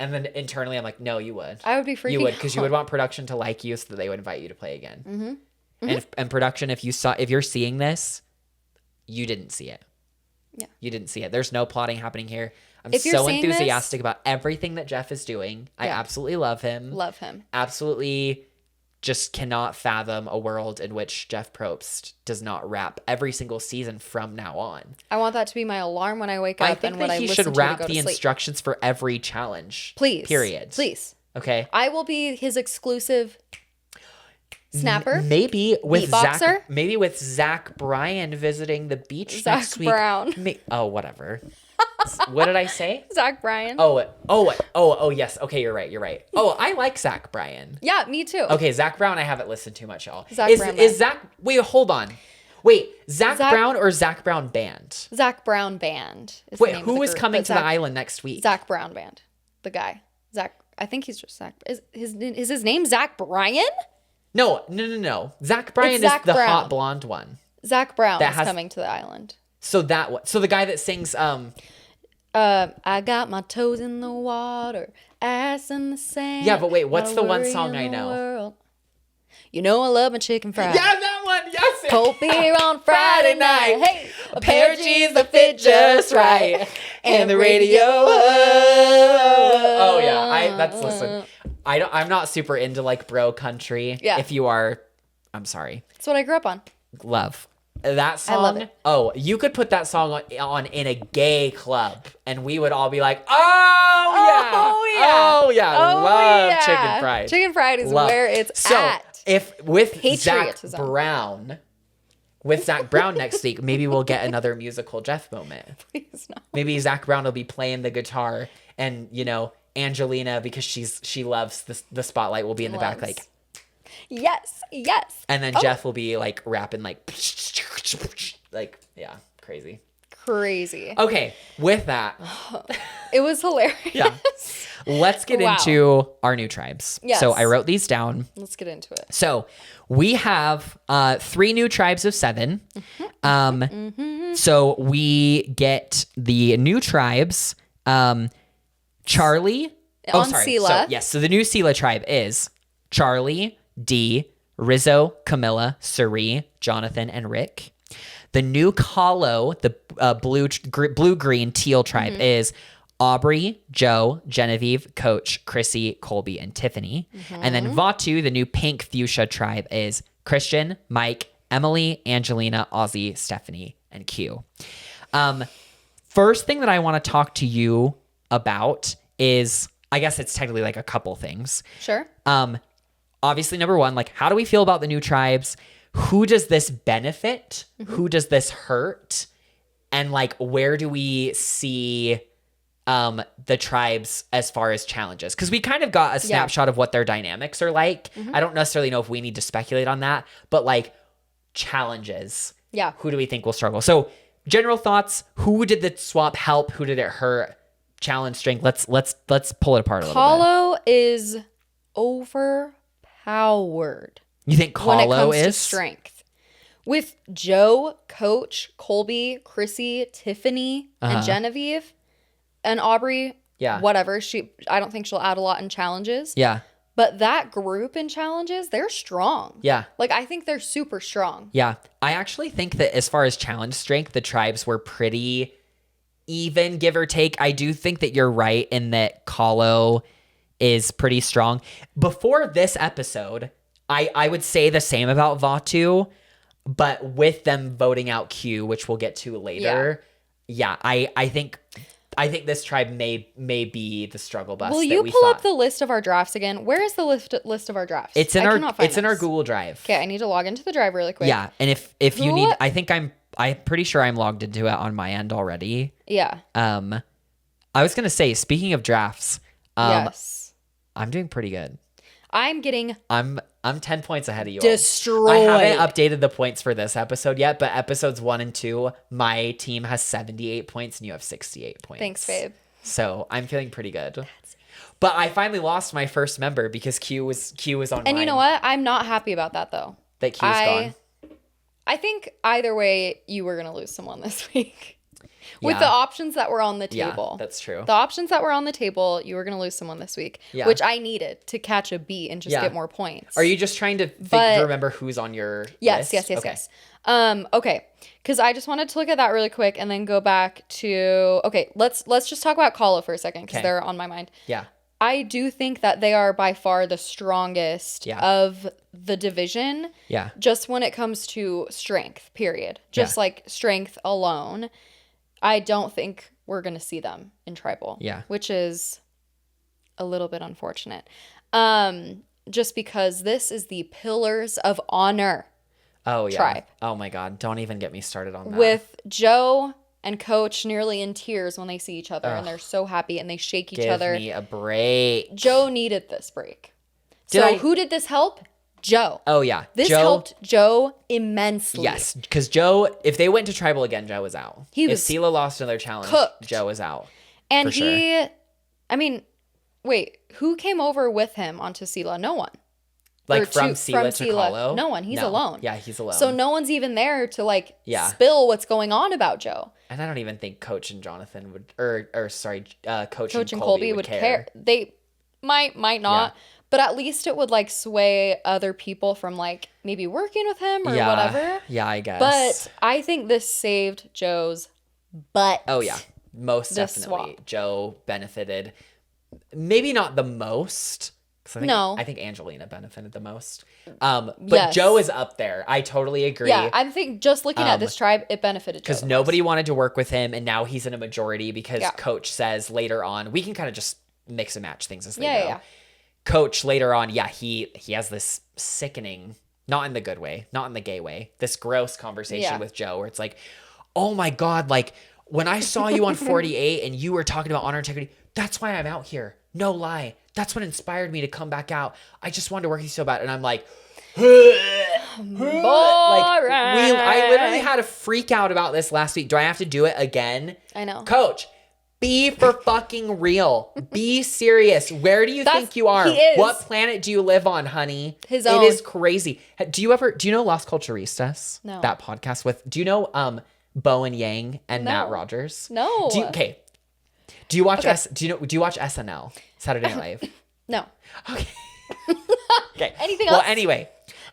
and then internally I'm like, no, you would. I would be freaking You would, because you would want production to like you so that they would invite you to play again. And production, if you're seeing this, you didn't see it. Yeah. You didn't see it. There's no plotting happening here. I'm if so enthusiastic about everything that Jeff is doing. Yeah. I absolutely love him. Absolutely just cannot fathom a world in which Jeff Probst does not rap every single season from now on. I want that to be my alarm when I wake up and when I listen to it to go to sleep. I think he should rap the instructions for every challenge. Please. Period. Please. Okay. I will be his exclusive snapper. Maybe with beatboxer? Maybe with Zach Bryan visiting the beach next week. Zach Brown. Whatever. What did I say? Zach Bryan. Oh, yes. Okay, you're right. Oh, I like Zach Bryan. Yeah, me too. Okay, Zach Brown, I haven't listened to much, y'all. Wait, hold on. Wait, Zach Brown or Zach Brown Band? Zach Brown Band. Wait, who is coming to the island next week? Zach Brown Band. The guy. Zach. I think he's just Zach. Is his name Zach Bryan? No. Zach Bryan is the hot blonde one. Zach Brown is coming to the island. So that one. So the guy that sings I got my toes in the water, ass in the sand. Yeah, but wait, what's the one song I know? World. You know I love my chicken fried. Yeah, that one. Yes. Cold beer on Friday night. Hey, a pair of jeans that fit just right, and the radio. Oh yeah, listen. I'm not super into like bro country. Yeah. If you are, I'm sorry. That's what I grew up on. Love. That song, I love it. Oh, you could put that song on in a gay club, and we would all be like, oh yeah, love chicken fried. Chicken fried is where it's at. So if with Zach Brown next week, maybe we'll get another musical Jeff moment. Please no. Maybe Zach Brown will be playing the guitar, and Angelina, because she loves the spotlight, will be in the back like. Yes. And then Jeff will be like rapping like yeah, crazy. Okay, with that. It was hilarious. Yeah. Let's get into our new tribes. Yes. So I wrote these down. Let's get into it. So we have 3 new tribes of 7. So we get the new tribes. Charlie. Sela. So the new Sela tribe is Charlie, Dee, Rizzo, Camilla, Suri, Jonathan, and Rick. The new Kahlo, the blue-green teal tribe is Aubrey, Joe, Genevieve, Coach, Chrissy, Colby, and Tiffany. And then Vatu, the new pink fuchsia tribe, is Christian, Mike, Emily, Angelina, Ozzy, Stephanie, and Q. First thing that I want to talk to you about is, I guess it's technically like a couple things. Sure. Obviously, number one, like, how do we feel about the new tribes? Who does this benefit? Who does this hurt? And like, where do we see the tribes as far as challenges? Because we kind of got a snapshot of what their dynamics are like. I don't necessarily know if we need to speculate on that, but like challenges. Yeah. Who do we think will struggle? So general thoughts, who did the swap help? Who did it hurt? Challenge strength. Let's pull it apart a little bit. Kahlo is overpowered. You think when it Kahlo comes to is? strength. With Joe, Coach, Colby, Chrissy, Tiffany, and Genevieve, and Aubrey, whatever. I don't think she'll add a lot in challenges. Yeah. But that group in challenges, they're strong. Yeah. Like, I think they're super strong. Yeah. I actually think that as far as challenge strength, the tribes were pretty even, give or take. I do think that you're right in that Kahlo is pretty strong. Before this episode, I would say the same about Vatu, but with them voting out Q, which we'll get to later, I think this tribe may be the struggle bus. Will you pull up the list of our drafts again? Where is the list of our drafts? It's in our Google Drive. Okay, I need to log into the drive really quick. Yeah, and if you need, I'm pretty sure I'm logged into it on my end already. Yeah. I was gonna say, speaking of drafts, yes, I'm doing pretty good. I'm 10 points ahead of you. Destroyed. I haven't updated the points for this episode yet, but episodes 1 and 2, my team has 78 points and you have 68 points. Thanks, babe. So I'm feeling pretty good. But I finally lost my first member because Q was on And mine. you know what? I'm not happy about that though. That Q's gone. I think either way, you were going to lose someone this week. With the options that were on the table. Yeah, that's true. The options that were on the table, you were going to lose someone this week, which I needed to catch a beat and just get more points. Are you just trying to remember who's on your list? Yes. Okay. Because I just wanted to look at that really quick and then go back to, okay, let's just talk about Kahlo for a second because they're on my mind. Yeah. I do think that they are by far the strongest of the division. Yeah. Just when it comes to strength, period. Just like strength alone. I don't think we're going to see them in tribal. Yeah. Which is a little bit unfortunate. Just because this is the Pillars of Honor tribe. Oh my God. Don't even get me started on that. With Joe and Coach nearly in tears when they see each other and they're so happy and they shake each other. Give me a break. Joe needed this break. Who did this help? Joe. Oh, yeah. This helped Joe immensely. Yes, because Joe, if they went to tribal again, Joe was out. If Sela lost another challenge, Joe was out. And wait, who came over with him onto Sela? No one. Like from Sela to Kahlo? No one. He's alone. Yeah, he's alone. So no one's even there to spill what's going on about Joe. And I don't even think Coach and Jonathan would, Coach and Colby would care. They might not. Yeah. But at least it would sway other people from maybe working with him or whatever. Yeah, I guess. But I think this saved Joe's butt. Oh yeah, most definitely. Swap. Joe benefited. Maybe not the most. I think Angelina benefited the most. But Joe is up there. I totally agree. Yeah, I think just looking at this tribe, it benefited Joe. Because nobody wanted to work with him, and now he's in a majority because Coach says later on, we can kind of just mix and match things as they go. Yeah. Coach later on, he has this sickening, not in the good way, not in the gay way, this gross conversation with Joe where it's like, oh my God, when I saw you on 48 and you were talking about honor and integrity, that's why I'm out here. No lie. That's what inspired me to come back out. I just wanted to work with you so bad. And I'm like, I literally had a freak out about this last week. Do I have to do it again? I know. Coach, be for fucking real. Be serious. Where do you think you are? What planet do you live on, honey? His own. It is crazy. Do you know Las Culturistas? No. That podcast do you know Bowen Yang and Matt Rogers? No. Do you watch do you watch SNL? Saturday Night Live? No. Okay. Anything else? Well, anyway.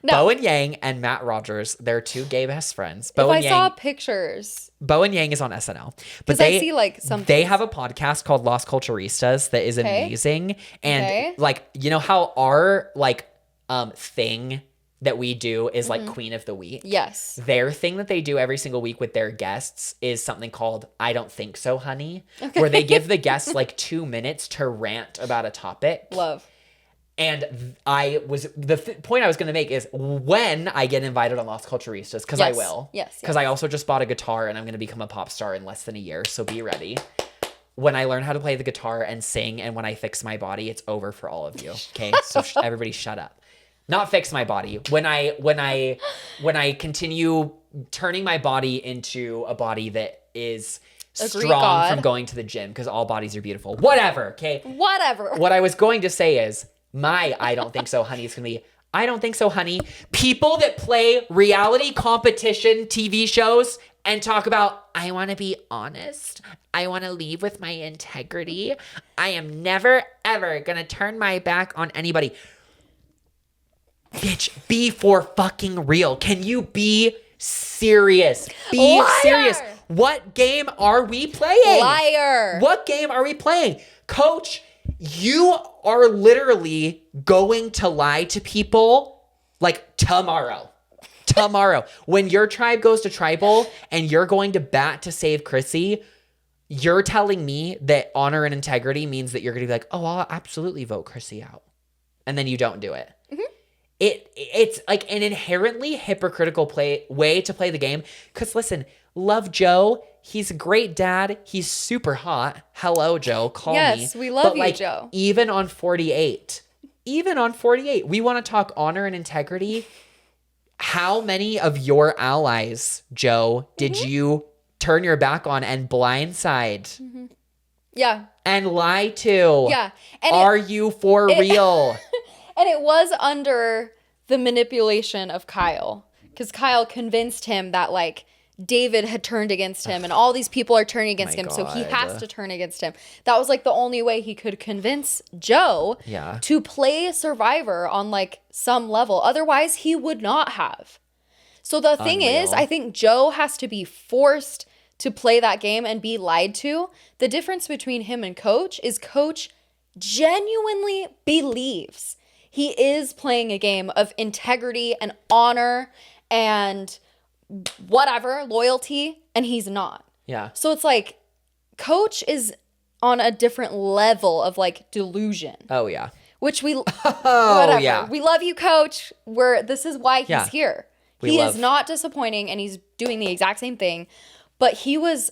Bowen Yang and Matt Rogers, they're two gay best friends. If I saw pictures. Bowen Yang is on SNL. But I see like some. They have a podcast called Las Culturistas that is amazing. And like, you know how our like thing that we do is like Queen of the Week. Yes. Their thing that they do every single week with their guests is something called I Don't Think So, Honey, where they give the guests like 2 minutes to rant about a topic. Love. And the point I was going to make is when I get invited on Las Culturistas, because I will. Yes. Because I also just bought a guitar and I'm going to become a pop star in less than a year. So be ready. When I learn how to play the guitar and sing and when I fix my body, it's over for all of you. Okay. So everybody shut up. Not fix my body. When I continue turning my body into a body that is strong from going to the gym, because all bodies are beautiful. Whatever, okay? Whatever. What I was going to say is my I don't think so, honey is going to be I don't think so, honey. People that play reality competition TV shows and talk about, I want to be honest. I want to leave with my integrity. I am never, ever going to turn my back on anybody. Bitch, be for fucking real. Can you be serious? Be serious. What game are we playing? Liar. What game are we playing? Coach, you are literally going to lie to people like tomorrow. Tomorrow. When your tribe goes to tribal and you're going to bat to save Chrissy, you're telling me that honor and integrity means that you're going to be like, oh, I'll absolutely vote Chrissy out. And then you don't do it. Mm-hmm. It's like an inherently hypocritical way to play the game. Because listen, love Joe. He's a great dad. He's super hot. Hello, Joe. Call me. Yes, we love you, Joe. Even on 48, we want to talk honor and integrity. How many of your allies, Joe, did you turn your back on and blindside? Mm-hmm. Yeah. And lie to? Yeah. And are you for real? And it was under the manipulation of Kyle, because Kyle convinced him that like David had turned against him and all these people are turning against him. God. So he has to turn against him. That was like the only way he could convince Joe to play Survivor on like some level. Otherwise he would not have. So the thing is, I think Joe has to be forced to play that game and be lied to. The difference between him and Coach is Coach genuinely believes he is playing a game of integrity and honor and whatever, loyalty, and he's not. Yeah. So it's like Coach is on a different level of like delusion. Oh yeah. Which we whatever. Yeah. We love you, Coach. This is why he's here. He is not disappointing and he's doing the exact same thing, but he was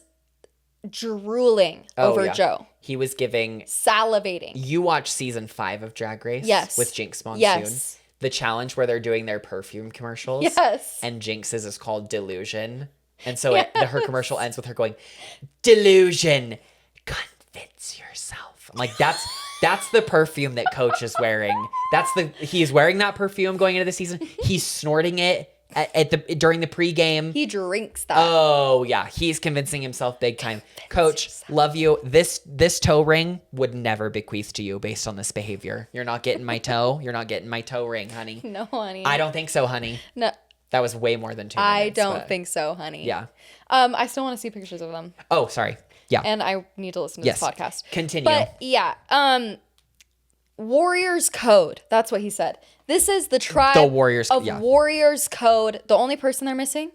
drooling over Joe. He was salivating. You watch season 5 of Drag Race? Yes. With Jinx Monsoon? Yes. The challenge where they're doing their perfume commercials. Yes. And Jinx's is called Delusion. And so her commercial ends with her going, Delusion, convince yourself. I'm like, that's the perfume that Coach is wearing. He's wearing that perfume going into the season. He's snorting it during the pregame. He drinks that. Oh yeah, he's convincing himself big time. Coach, love you. This toe ring would never bequeath to you based on this behavior. You're not getting my toe. You're not getting my toe ring, honey. No, honey. I don't think so, honey. No. That was way more than 2 minutes. I don't think so, honey. Yeah. I still want to see pictures of them. Oh, sorry. Yeah. And I need to listen to this podcast. Continue. But yeah, Warriors Code. That's what he said. This is the tribe of Warriors Code. The only person they're missing?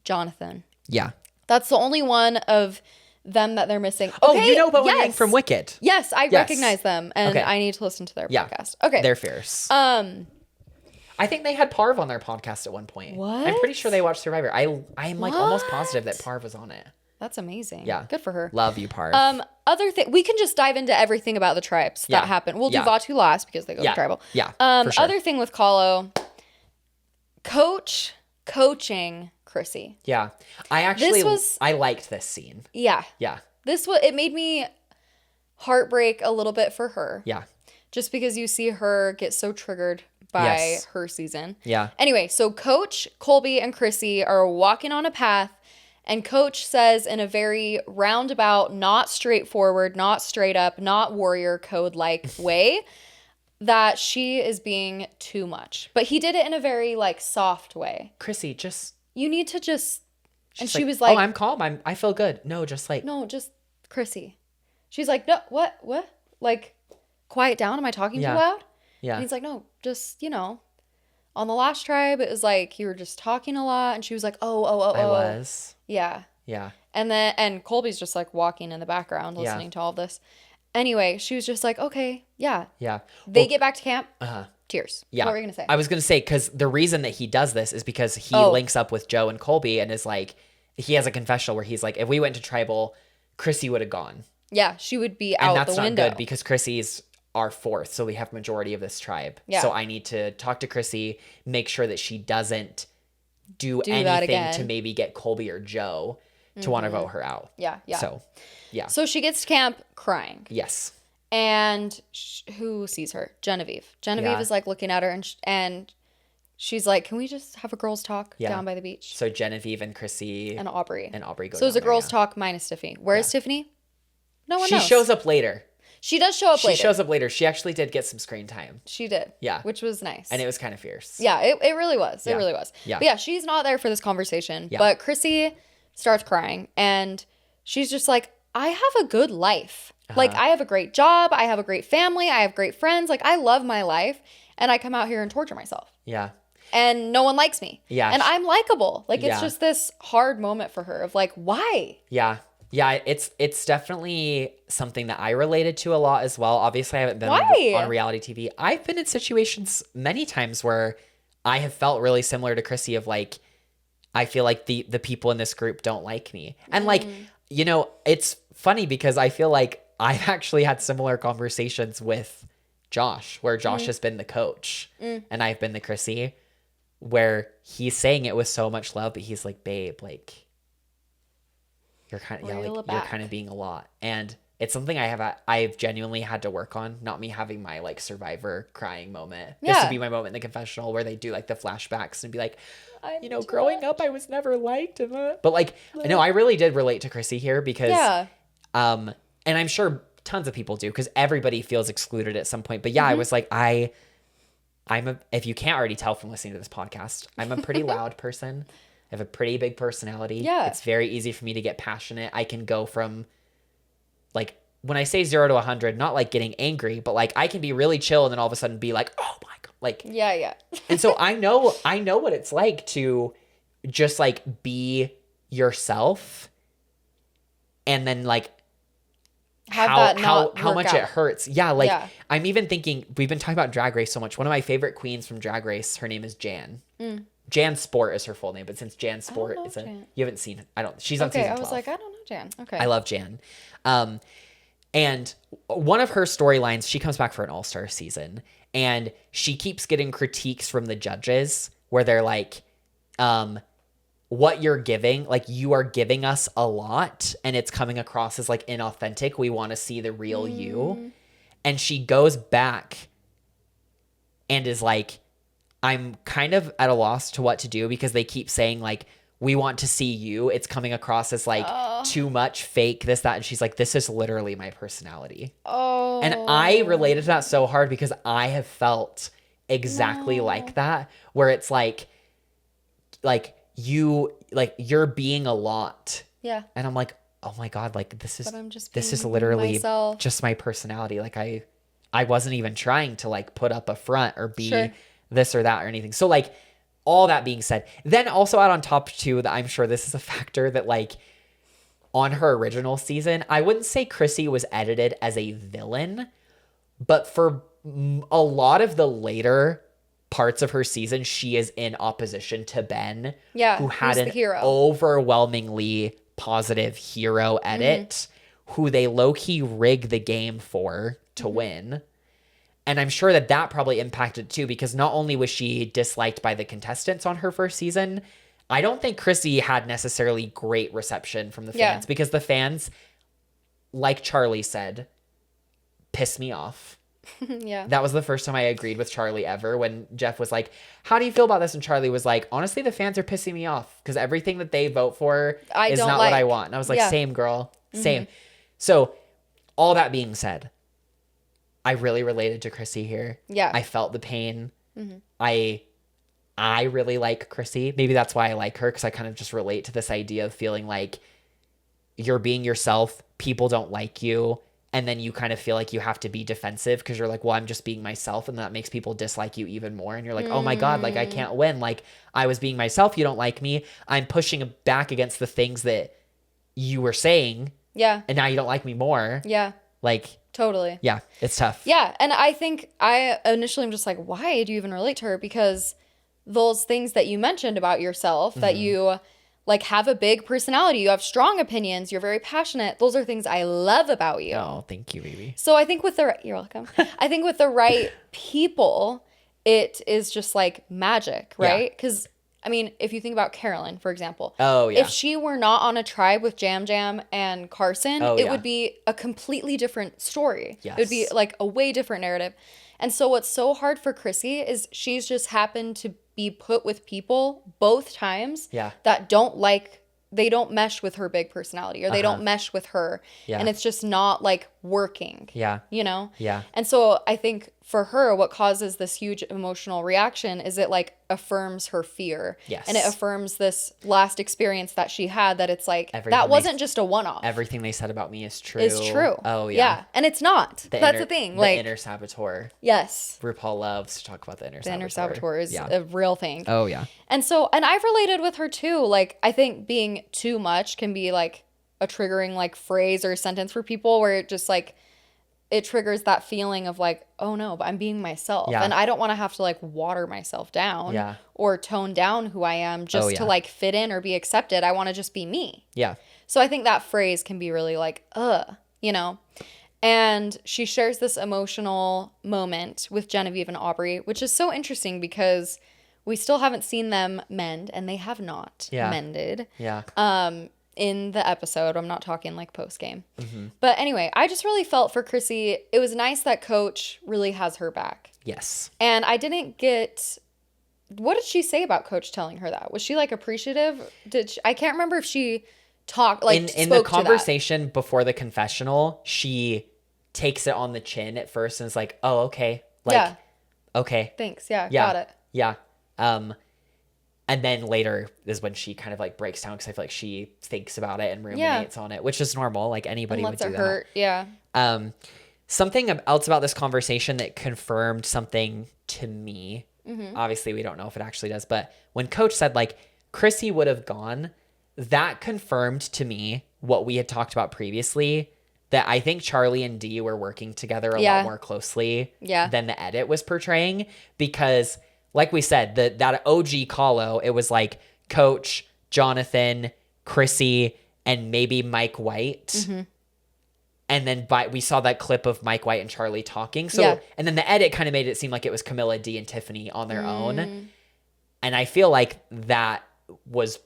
Jonathan. Yeah. That's the only one of them that they're missing. Okay, oh, you know Bowen Yang from Wicked. Yes, I recognize them, and I need to listen to their podcast. Okay. They're fierce. I think they had Parv on their podcast at one point. What? I'm pretty sure they watched Survivor. I'm like almost positive that Parv was on it. That's amazing. Yeah. Good for her. Love you, Parv. Other thing, we can just dive into everything about the tribes that happen. We'll do Vatu last because they go to tribal. Yeah. For sure. Other thing with Kahlo, coaching Chrissy. Yeah. I liked this scene. Yeah. Yeah. It made me heartbreak a little bit for her. Yeah. Just because you see her get so triggered by her season. Yeah. Anyway, so Coach, Colby, and Chrissy are walking on a path. And Coach says in a very roundabout, not straightforward, not straight up, not warrior code-like way, that she is being too much. But he did it in a very like soft way. Chrissy, just... You need to just... And she like, was like... Oh, I'm calm. I feel good. No, just like... No, just Chrissy. She's like, no, what? Like, quiet down. Am I talking too loud? Yeah. And he's like, no, just, on the last tribe, it was like you were just talking a lot. And she was like, oh. I was. Yeah. Yeah. And Colby's just like walking in the background listening to all of this. Anyway, she was just like, okay, yeah. Yeah. They get back to camp. Tears. Yeah. What were you going to say? I was going to say, because the reason that he does this is because he links up with Joe and Colby and is like, he has a confessional where he's like, if we went to tribal, Chrissy would have gone. Yeah, she would be out the window. And that's not good because Chrissy's our fourth, so we have majority of this tribe. Yeah. So I need to talk to Chrissy, make sure that she doesn't do anything to maybe get Colby or Joe to want to vote her out. Yeah. So, yeah. So she gets to camp crying. Yes. And who sees her? Genevieve. Genevieve is like looking at her and she's like, can we just have a girls' talk down by the beach? So Genevieve and Chrissy and Aubrey go. So it's a girls' talk minus Tiffany. Where is Tiffany? No one knows. She shows up later. She does show up later. She shows up later. She actually did get some screen time. She did. Yeah. Which was nice. And it was kind of fierce. Yeah, it really was. It really was. Yeah. But yeah, she's not there for this conversation. Yeah. But Chrissy starts crying and she's just like, I have a good life. Like, I have a great job. I have a great family. I have great friends. Like, I love my life. And I come out here and torture myself. Yeah. And no one likes me. Yeah. And I'm likable. Like, it's just this hard moment for her of like, why? Yeah. Yeah, it's definitely something that I related to a lot as well. Obviously, I haven't been on reality TV. I've been in situations many times where I have felt really similar to Chrissy of like, I feel like the people in this group don't like me. And like, it's funny because I feel like I've actually had similar conversations with Josh, where Josh has been the coach and I've been the Chrissy, where he's saying it with so much love, but he's like, babe, like, you're kind of being a lot. And it's something I've genuinely had to work on, not me having my like survivor crying moment. Yeah. This would be my moment in the confessional where they do like the flashbacks and be like, growing up I was never liked. But like, no, I really did relate to Chrissy here because, and I'm sure tons of people do because everybody feels excluded at some point. But yeah, I was like, if you can't already tell from listening to this podcast, I'm a pretty loud person. I have a pretty big personality. Yeah. It's very easy for me to get passionate. I can go from like, when I say 0 to 100, not like getting angry, but like I can be really chill and then all of a sudden be like, oh my God. Like, yeah. And so I know what it's like to just like be yourself and then like how much it hurts. Yeah. Like I'm even thinking, we've been talking about Drag Race so much. One of my favorite queens from Drag Race, her name is Jan. Jan Sport is her full name, but since Jan Sport you haven't seen, she's on season 12. I was like, I don't know Jan. Okay. I love Jan. And one of her storylines, she comes back for an all-star season and she keeps getting critiques from the judges where they're like, what you're giving, like you are giving us a lot and it's coming across as like inauthentic. We want to see the real you. And she goes back and is like, I'm kind of at a loss to what to do because they keep saying like, we want to see you. It's coming across as like too much fake, this, that. And she's like, this is literally my personality. Oh. And I related to that so hard because I have felt exactly like that, where it's like you're being a lot. Yeah. And I'm like, oh my God, like this is literally myself. Just my personality. Like I wasn't even trying to like put up a front or be this or that or anything. So like, all that being said, then also add on top too that I'm sure this is a factor that like on her original season, I wouldn't say Chrissy was edited as a villain, but for a lot of the later parts of her season, she is in opposition to Ben, who had an overwhelmingly positive hero edit, who they low-key rig the game for to win. And I'm sure that probably impacted too, because not only was she disliked by the contestants on her first season, I don't think Chrissy had necessarily great reception from the fans because the fans, like Charlie said, pissed me off. Yeah. That was the first time I agreed with Charlie ever when Jeff was like, how do you feel about this? And Charlie was like, honestly, the fans are pissing me off because everything that they vote for is not what I want. And I was like, same girl, same. So all that being said, I really related to Chrissy here. Yeah. I felt the pain. I really like Chrissy. Maybe that's why I like her, because I kind of just relate to this idea of feeling like you're being yourself, people don't like you, and then you kind of feel like you have to be defensive because you're like, well, I'm just being myself, and that makes people dislike you even more. And you're like, oh my God, like I can't win. Like I was being myself, you don't like me. I'm pushing back against the things that you were saying. Yeah. And now you don't like me more. Yeah. Like, totally. Yeah, it's tough. Yeah. And I think I initially am just like, why do you even relate to her? Because those things that you mentioned about yourself, that you like have a big personality, you have strong opinions, you're very passionate. Those are things I love about you. Oh, thank you, baby. So I think you're welcome. I think with the right people, it is just like magic, right? Because I mean, if you think about Carolyn, for example. Oh, yeah. If she were not on a tribe with Jam Jam and Carson, it would be a completely different story. Yes. It would be like a way different narrative. And so what's so hard for Chrissy is she's just happened to be put with people both times that they don't mesh with her big personality, or they don't mesh with her. Yeah. And it's just not like working. Yeah. You know? Yeah. And so I think for her, what causes this huge emotional reaction is it like affirms her fear. Yes. And it affirms this last experience that she had, that it's like, Everything that wasn't just a one-off. Everything they said about me is true. Is true. Oh, yeah. Yeah. And it's not. That's the thing. The Like, inner saboteur. yes. RuPaul loves to talk about the inner saboteur. The inner saboteur is a real thing. Oh, yeah. And so, and I've related with her too. Like, I think being too much can be like a triggering like phrase or sentence for people, where it just like, it triggers that feeling of like, oh no, but I'm being myself. Yeah. And I don't want to have to like water myself down or tone down who I am just to like fit in or be accepted. I want to just be me. Yeah. So I think that phrase can be really like, you know. And she shares this emotional moment with Genevieve and Aubrey, which is so interesting because we still haven't seen them mend, and they have not mended. Yeah. In the episode. I'm not talking like post game. But anyway, I just really felt for Chrissy. It was nice that Coach really has her back. Yes. And I didn't get, what did she say about Coach telling her that? Was she like appreciative? I can't remember if she talked like in the conversation before the confessional, she takes it on the chin at first and is like, oh, okay. Like, okay. Thanks. Yeah. Got it. Yeah. And then later is when she kind of like breaks down, because I feel like she thinks about it and ruminates on it, which is normal. Like anybody would do that. Hurt. Yeah. Something else about this conversation that confirmed something to me. Obviously, we don't know if it actually does, but when Coach said like Chrissy would have gone, that confirmed to me what we had talked about previously, that I think Charlie and Dee were working together a lot more closely than the edit was portraying, because like we said, that OG call-o, it was like Coach, Jonathan, Chrissy, and maybe Mike White. And then we saw that clip of Mike White and Charlie talking. So, and then the edit kind of made it seem like it was Camilla, Dee, and Tiffany on their own. And I feel like that was...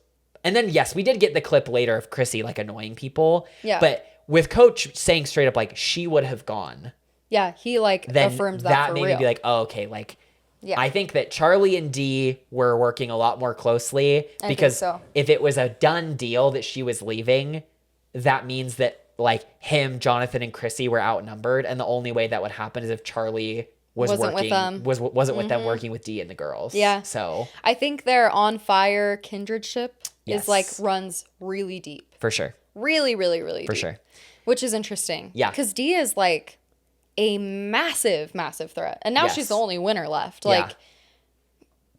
And then, yes, we did get the clip later of Chrissy like annoying people. Yeah. But with Coach saying straight up like she would have gone. Yeah, he like affirms that for made real. me be like, oh, okay, like... Yeah. I think that Charlie and Dee were working a lot more closely, because if it was a done deal that she was leaving, that means that like him, Jonathan, and Chrissy were outnumbered, and the only way that would happen is if Charlie wasn't with them working with Dee and the girls. Yeah. So I think their on fire kindredship is like runs really deep. For sure. Really, really, really deep. For sure. Which is interesting. Yeah. Because Dee is like a massive, massive threat. And now she's the only winner left. Like,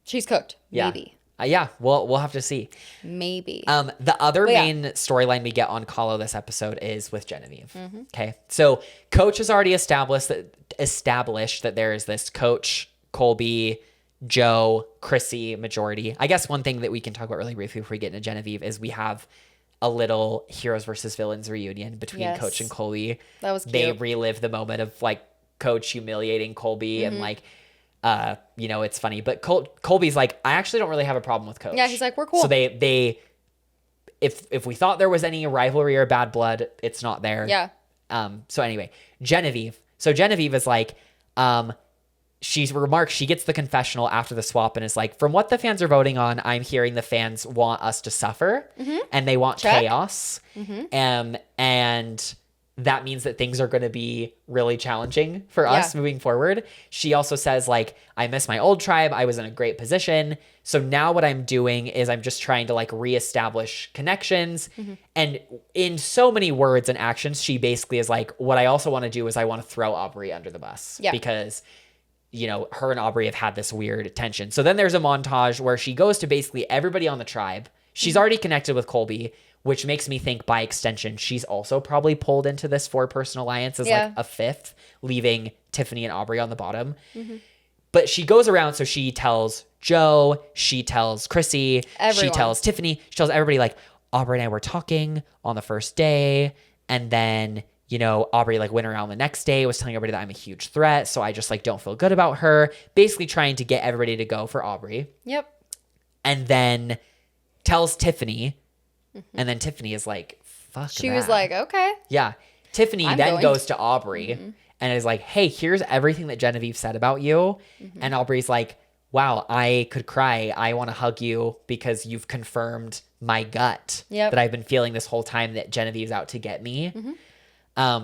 she's cooked. Maybe. Yeah, we'll have to see. Maybe. The other main storyline we get on Call-O this episode is with Genevieve. Okay, so Coach has already established that there is this Coach, Colby, Joe, Chrissy majority. I guess one thing that we can talk about really briefly before we get into Genevieve is we have a little heroes versus villains reunion between Coach and Colby. That was cute. They relive the moment of like Coach humiliating Colby and like, you know, it's funny. But Colby's like, I actually don't really have a problem with Coach. Yeah, he's like, we're cool. So if we thought there was any rivalry or bad blood, it's not there. Yeah. So anyway, Genevieve. So Genevieve is like, she gets the confessional after the swap and is like, from what the fans are voting on, I'm hearing the fans want us to suffer and they want chaos. And that means that things are going to be really challenging for us moving forward. She also says, like, I miss my old tribe. I was in a great position. So now what I'm doing is I'm just trying to like reestablish connections. And in so many words and actions, she basically is like, what I also want to do is I want to throw Aubrey under the bus because, you know, her and Aubrey have had this weird tension. So then there's a montage where she goes to basically everybody on the tribe. She's already connected with Colby, which makes me think by extension, she's also probably pulled into this 4-person alliance as like a fifth, leaving Tiffany and Aubrey on the bottom. But she goes around, so she tells Joe, she tells Chrissy, she tells Tiffany, she tells everybody like, Aubrey and I were talking on the first day. And then, you know, Aubrey like went around the next day, was telling everybody that I'm a huge threat. So I just like don't feel good about her. Basically trying to get everybody to go for Aubrey. Yep. And then tells Tiffany. And then Tiffany is like, fuck She that. was like, okay. Yeah. Tiffany I'm then going. goes to Aubrey and is like, hey, here's everything that Genevieve said about you. And Aubrey's like, wow, I could cry. I want to hug you because you've confirmed my gut that I've been feeling this whole time that Genevieve's out to get me.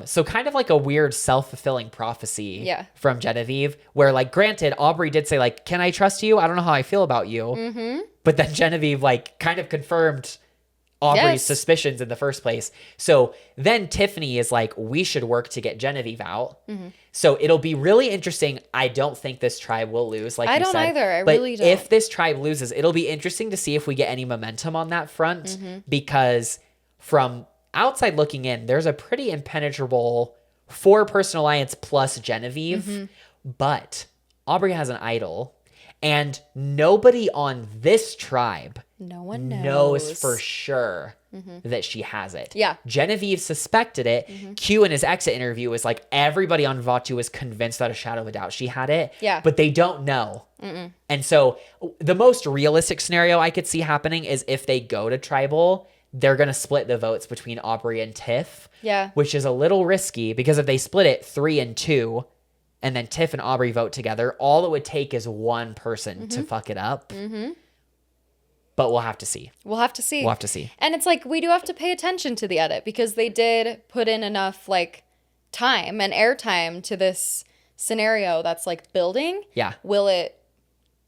So kind of like a weird self-fulfilling prophecy from Genevieve where like, granted, Aubrey did say like, can I trust you? I don't know how I feel about you. But then Genevieve like kind of confirmed Aubrey's suspicions in the first place. So then Tiffany is like, we should work to get Genevieve out. So it'll be really interesting. I don't think this tribe will lose, like I you don't said. either. I but really don't. if this tribe loses, it'll be interesting to see if we get any momentum on that front because from outside looking in, there's a pretty impenetrable 4-person alliance plus Genevieve. But Aubrey has an idol. And nobody on this tribe knows for sure that she has it. Yeah. Genevieve suspected it. Q in his exit interview was like, everybody on Vatu was convinced without a shadow of a doubt she had it. Yeah. But they don't know. And so the most realistic scenario I could see happening is if they go to tribal, they're going to split the votes between Aubrey and Tiff. Yeah. Which is a little risky because if they split it 3-2, and then Tiff and Aubrey vote together, all it would take is one person to fuck it up. But we'll have to see. We'll have to see. We'll have to see. And it's like, we do have to pay attention to the edit because they did put in enough like time and airtime to this scenario that's like building. Yeah. Will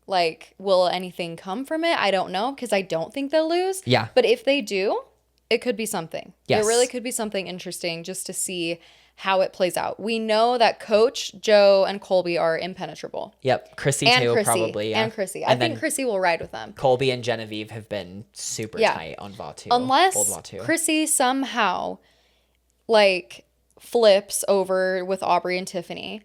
anything come from it? I don't know because I don't think they'll lose. Yeah. But if they do, it could be something. Yes. It really could be something interesting just to see how it plays out. We know that Coach, Joe, and Colby are impenetrable. Yep. Chrissy And too, Chrissy. probably. Yeah. And Chrissy. I think Chrissy will ride with them. Colby and Genevieve have been super tight on Vatu. Unless old Vatu. Chrissy somehow like flips over with Aubrey and Tiffany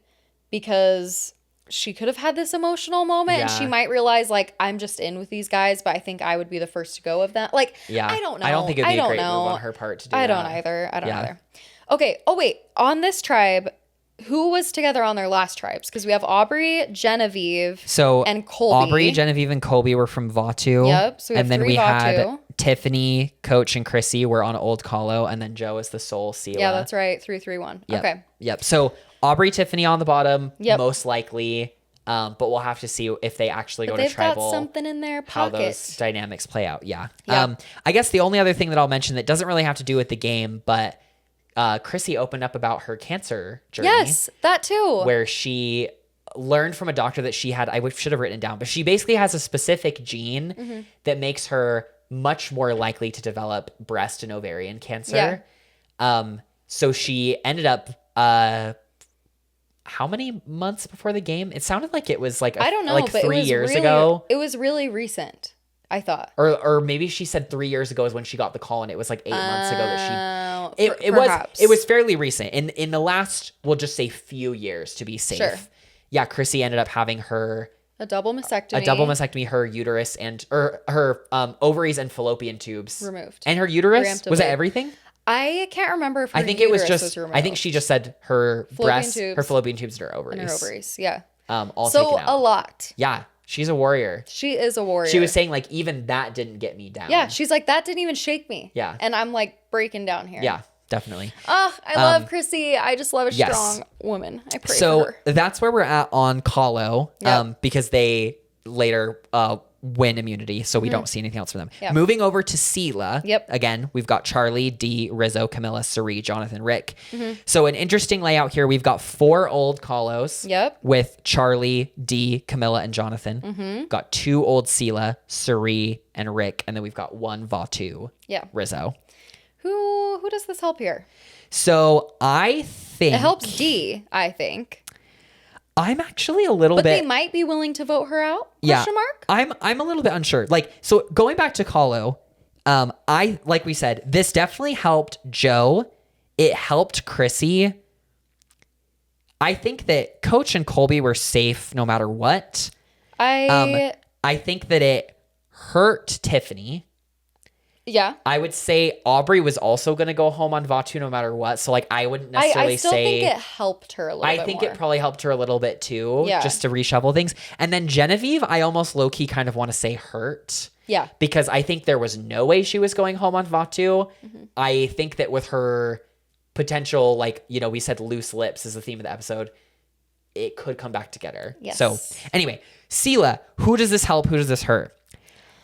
because she could have had this emotional moment and she might realize like, I'm just in with these guys, but I think I would be the first to go of them. Like, I don't know. I don't think it'd be a great move on her part to do that. I don't either. Okay. Oh, wait. On this tribe, who was together on their last tribes? Because we have Aubrey, Genevieve, and Colby. Aubrey, Genevieve, and Colby were from Vatu. Yep. So we have and then 3 we Vatu. had Tiffany, Coach, and Chrissy were on Old Kalo, and then Joe is the sole Sela. Yeah, that's right. 3-3-1. Yep. Okay. Yep. So Aubrey, Tiffany on the bottom, most likely. But we'll have to see if they actually go to tribal. They've got something in their pocket. How those dynamics play out. Yeah. I guess the only other thing that I'll mention that doesn't really have to do with the game, but Chrissy opened up about her cancer journey. Yes, that too. Where she learned from a doctor that she had, I should have written it down, but she basically has a specific gene that makes her much more likely to develop breast and ovarian cancer. Yeah. So she ended up, how many months before the game? It sounded like it was like, I don't know, like but 3 years ago. It was really recent, I thought. Or maybe she said 3 years ago is when she got the call and it was like 8 months ago that she... Perhaps. It was fairly recent. In the last, we'll just say few years to be safe. Sure. Yeah, Chrissy ended up having her... A double mastectomy. Her uterus or her ovaries and fallopian tubes removed. And her uterus? Was it everything? I can't remember if her I think it was removed. I think she just said her breasts, tubes, her fallopian tubes, and her ovaries. And her ovaries, yeah. All so taken out. A lot. Yeah, she's a warrior. She is a warrior. She was saying like even that didn't get me down. Yeah, she's like that didn't even shake me. Yeah, and I'm like breaking down here. Yeah, definitely. Oh, I love Chrissy. I just love a strong woman. I pray for her. So that's where we're at on Kalo. Yep. Because they later win immunity, so we don't see anything else from them. Yep. Moving over to Sela. Yep. Again, we've got Charlie, Dee, Rizzo, Camilla, Cirie, Jonathan, Rick. So an interesting layout here. We've got 4 old Kalos. Yep. With Charlie, Dee, Camilla, and Jonathan. Got 2 old Sela, Cirie, and Rick, and then we've got 1 Vatu. Yeah. Rizzo. Who does this help here? So I think It helps Dee, I think. I'm actually a little But bit. they might be willing to vote her out? Yeah, Question mark? I'm a little bit unsure. Like, so going back to Kahlo, like we said, this definitely helped Joe. It helped Chrissy. I think that Coach and Colby were safe no matter what. I think that it hurt Tiffany. Yeah. I would say Aubrey was also going to go home on Vatu no matter what. So, like, I wouldn't necessarily I still say. think it helped her a little bit I think more. it probably helped her a little bit too, Yeah. just to reshuffle things. And then Genevieve, I almost low-key kind of want to say hurt. Yeah. Because I think there was no way she was going home on Vatu. I think that with her potential, like, you know, we said loose lips is the theme of the episode, it could come back to get her. Yes. So, anyway, Sela, who does this help? Who does this hurt?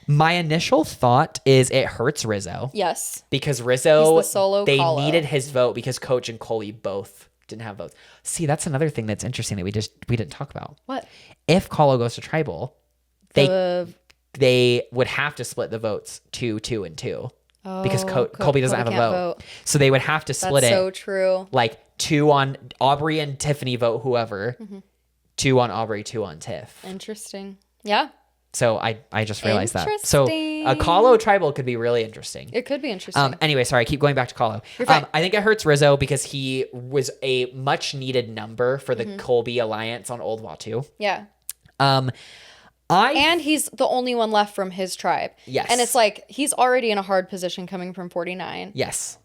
My initial thought is it hurts Rizzo. Yes. Because Rizzo, He's the solo they Kahlo. needed his vote because Coach and Colby both didn't have votes. See, that's another thing that's interesting that we didn't talk about. What? If Kahlo goes to tribal, they would have to split the votes 2, 2, and 2 because Colby doesn't have a vote. So they would have to split That's it. so true. Like 2 on Aubrey and Tiffany vote whoever, 2 on Aubrey, 2 on Tiff. Interesting. Yeah. So I just realized that. So a Kahlo tribal could be really interesting. It could be interesting. Anyway, sorry, I keep going back to Kahlo. You're fine. I think it hurts Rizzo because he was a much needed number for the Colby alliance on Old Vatu. Yeah. And he's the only one left from his tribe. Yes. And it's like he's already in a hard position coming from 49. Yes.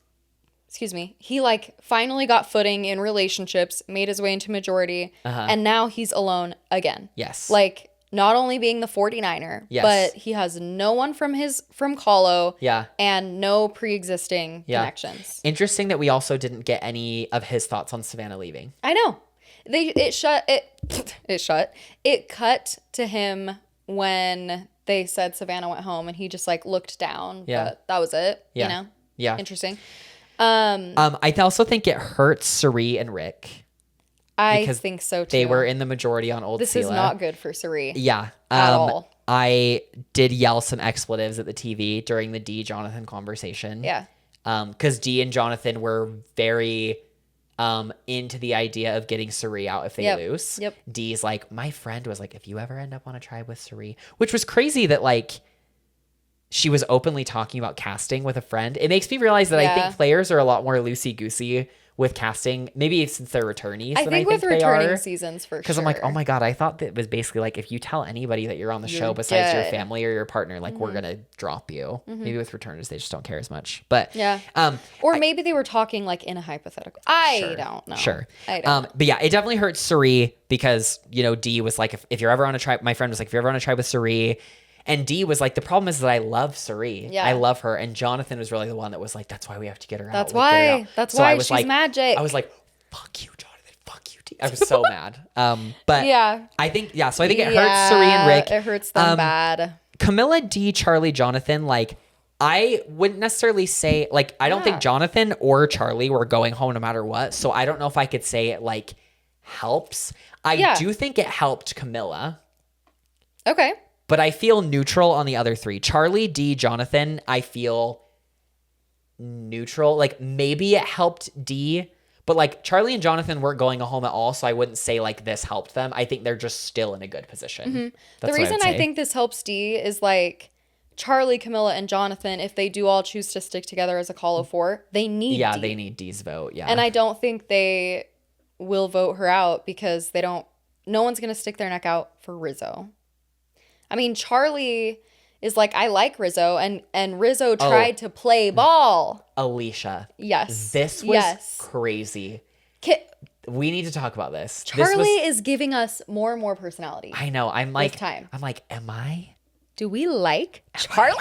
Excuse me. He like finally got footing in relationships, made his way into majority, and now he's alone again. Yes. Like not only being the 49er, Yes. but he has no one from Kahlo. Yeah. And no pre-existing connections. Interesting that we also didn't get any of his thoughts on Savannah leaving. I know. It cut to him when they said Savannah went home and he just like looked down. Yeah. But that was it. Yeah. You know? Yeah. Interesting. I also think it hurts Cirie and Rick. I think so too. They were in the majority on Old This Sela. is not good for Cirie. Yeah. At all. I did yell some expletives at the TV during the Dee Jonathan conversation. Yeah. Because Dee and Jonathan were very into the idea of getting Cirie out if they lose. Yep. Dee's like, my friend was like, if you ever end up on a tribe with Cirie, which was crazy that like she was openly talking about casting with a friend. It makes me realize that I think players are a lot more loosey-goosey with casting, maybe since they're returnees. I think with they returning are. seasons for sure. Because I'm like, oh my God, I thought that it was basically like if you tell anybody that you're on the show besides your family or your partner, like we're going to drop you. Maybe with returners, they just don't care as much. But yeah. Or maybe they were talking like in a hypothetical. I don't know. Sure. I don't know. But yeah, it definitely hurts Cirie because, you know, Dee was like, if you're ever on a tribe, my friend was like, if you're ever on a tribe with Cirie. And Dee was like, the problem is that I love Cirie. Yeah. I love her. And Jonathan was really the one that was like, that's why we have to get her out. That's why. That's why she's like, magic. I was like, fuck you, Jonathan. Fuck you, Dee. I was so mad. But yeah. I think, so I think it hurts Cirie and Rick. It hurts them bad. Camilla, Dee, Charlie, Jonathan, like, I wouldn't necessarily say, like, I don't think Jonathan or Charlie were going home no matter what. So I don't know if I could say it, like, helps. I do think it helped Camilla. Okay. But I feel neutral on the other 3. Charlie, Dee, Jonathan, I feel neutral. Like, maybe it helped Dee, but, like, Charlie and Jonathan weren't going home at all, so I wouldn't say, like, this helped them. I think they're just still in a good position. That's The reason I think this helps Dee is, like, Charlie, Camilla, and Jonathan, if they do all choose to stick together as a call of 4, they need Dee. They need Dee's vote, And I don't think they will vote her out because no one's going to stick their neck out for Rizzo. I mean, Charlie is like, I like Rizzo, and Rizzo tried to play ball. Alicia. Yes. This was crazy. We need to talk about this. Charlie is giving us more and more personality. I know. I'm like, am I? Do we like Charlie?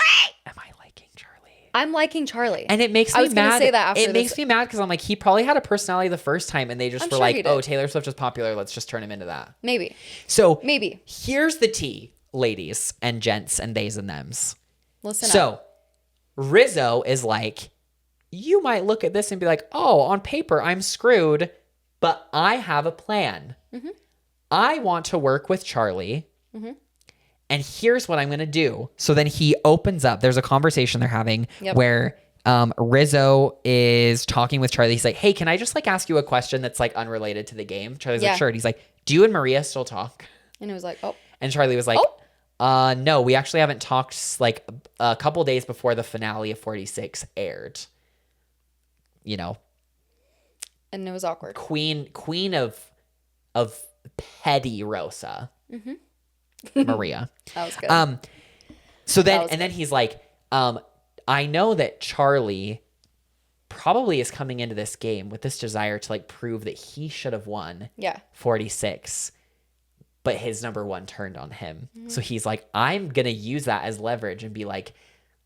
Am I liking Charlie? I'm liking Charlie. And it makes me mad. I was going to say that after It makes me mad because I'm like, he probably had a personality the first time and they just were like, oh, Taylor Swift is popular. Let's just turn him into that. Maybe. So maybe. Here's the tea. ladies and gents and theys and thems. Listen so up. Rizzo is like, you might look at this and be like, oh, on paper, I'm screwed, but I have a plan. Mm-hmm. I want to work with Charlie. Mm-hmm. And here's what I'm going to do. So then he opens up. There's a conversation they're having where Rizzo is talking with Charlie. He's like, hey, can I just like ask you a question that's like unrelated to the game? Charlie's like, sure. And he's like, do you and Maria still talk? And he was like, oh. And Charlie was like, no, we actually haven't talked like a couple days before the finale of 46 aired. You know. And it was awkward. Queen of petty Rosa. Mm-hmm. Maria. That was good. So then, and then he's like, I know that Charlie probably is coming into this game with this desire to like prove that he should have won 46, but his number one turned on him. Mm-hmm. So he's like, I'm going to use that as leverage and be like,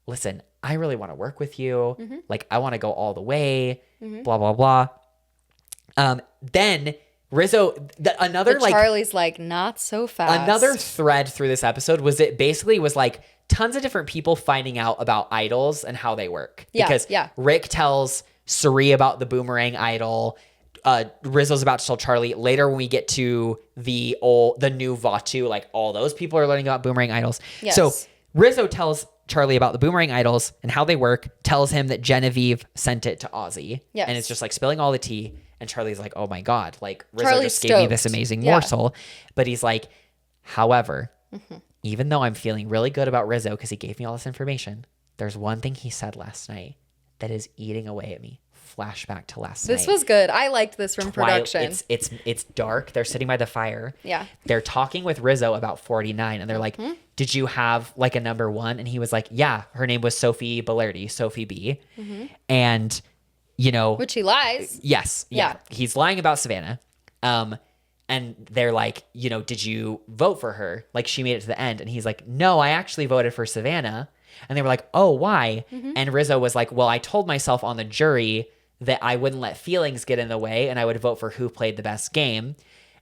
listen, I really want to work with you. Mm-hmm. Like, I want to go all the way, blah, blah, blah. Then Rizzo, Charlie's like, not so fast. Another thread through this episode was it basically was like tons of different people finding out about idols and how they work. Because Rick tells Suri about the boomerang idol. Rizzo's about to tell Charlie. Later when we get to the new Vatu, like all those people are learning about boomerang idols. Yes. So Rizzo tells Charlie about the boomerang idols and how they work, tells him that Genevieve sent it to Ozzy. Yes. And it's just like spilling all the tea. And Charlie's like, oh my God, like Rizzo just gave me this amazing morsel. But he's like, however, even though I'm feeling really good about Rizzo because he gave me all this information, there's one thing he said last night that is eating away at me. Flashback to last night. This was good. I liked this from production. It's dark. They're sitting by the fire. Yeah. They're talking with Rizzo about 49 and they're like, did you have like a number one? And he was like, yeah, her name was Sophie Bellardi, Sophie B. Mm-hmm. And you know, which he lies. Yes. Yeah. He's lying about Savannah. And they're like, you know, did you vote for her? Like she made it to the end. And he's like, no, I actually voted for Savannah. And they were like, oh, why? Mm-hmm. And Rizzo was like, well, I told myself on the jury that I wouldn't let feelings get in the way and I would vote for who played the best game.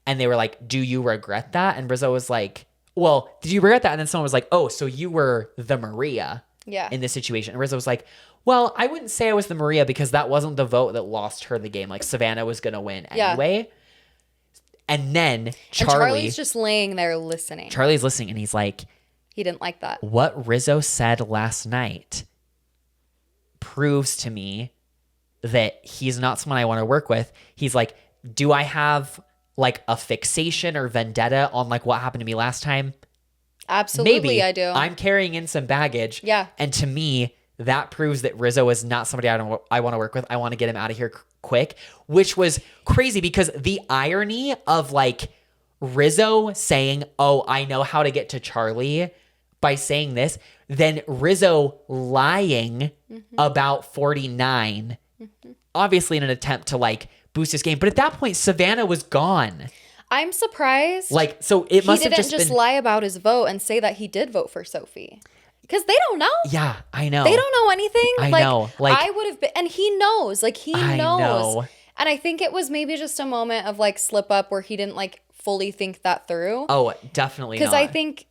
And they were like, do you regret that? And Rizzo was like, well, did you regret that? And then someone was like, oh, so you were the Maria in this situation. And Rizzo was like, well, I wouldn't say I was the Maria because that wasn't the vote that lost her the game. Like Savannah was going to win anyway. And then Charlie's just laying there listening. Charlie's listening and he's like, he didn't like that. What Rizzo said last night proves to me that he's not someone I want to work with. He's like, do I have like a fixation or vendetta on like what happened to me last time? Absolutely, maybe. I do. I'm carrying in some baggage. Yeah. And to me, that proves that Rizzo is not somebody I want to work with. I want to get him out of here quick, which was crazy because the irony of like Rizzo saying, oh, I know how to get to Charlie by saying this, then Rizzo lying about 49, obviously in an attempt to like boost his game. But at that point, Savannah was gone. I'm surprised. Like, so it must have just been... lie about his vote and say that he did vote for Sophie. Because they don't know. Yeah, I know. They don't know anything. I know. Like, I would have been, and he knows. Like, he knows. I know. And I think it was maybe just a moment of like slip up where he didn't like fully think that through. Oh, definitely not. Because I think,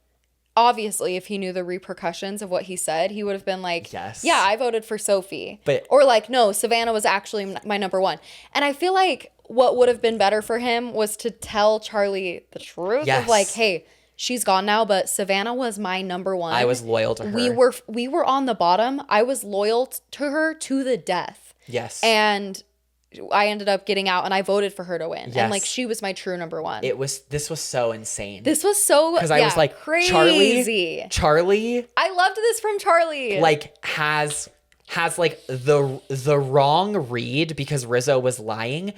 obviously, if he knew the repercussions of what he said, he would have been like, yes, yeah, I voted for Sophie. Or like, no, Savannah was actually my number one. And I feel like what would have been better for him was to tell Charlie the truth of like, hey, she's gone now, but Savannah was my number one. I was loyal to her. We were on the bottom. I was loyal to her to the death. Yes. And I ended up getting out and I voted for her to win. Yes. And like she was my true number one. This was so insane. This was so because I was like crazy. Charlie. I loved this from Charlie. Like has like the wrong read because Rizzo was lying,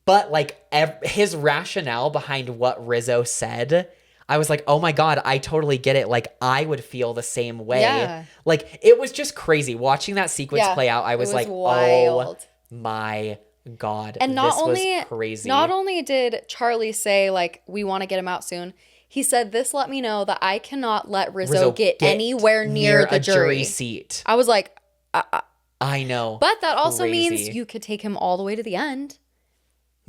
but like his rationale behind what Rizzo said, I was like, oh my God, I totally get it. Like I would feel the same way. Yeah. Like it was just crazy watching that sequence play out. I was like, wild. Oh my God. And this was crazy. Not only did Charlie say like, we want to get him out soon, he said, this let me know that I cannot let Rizzo get anywhere near the jury seat. I was like, I know. But that also means you could take him all the way to the end.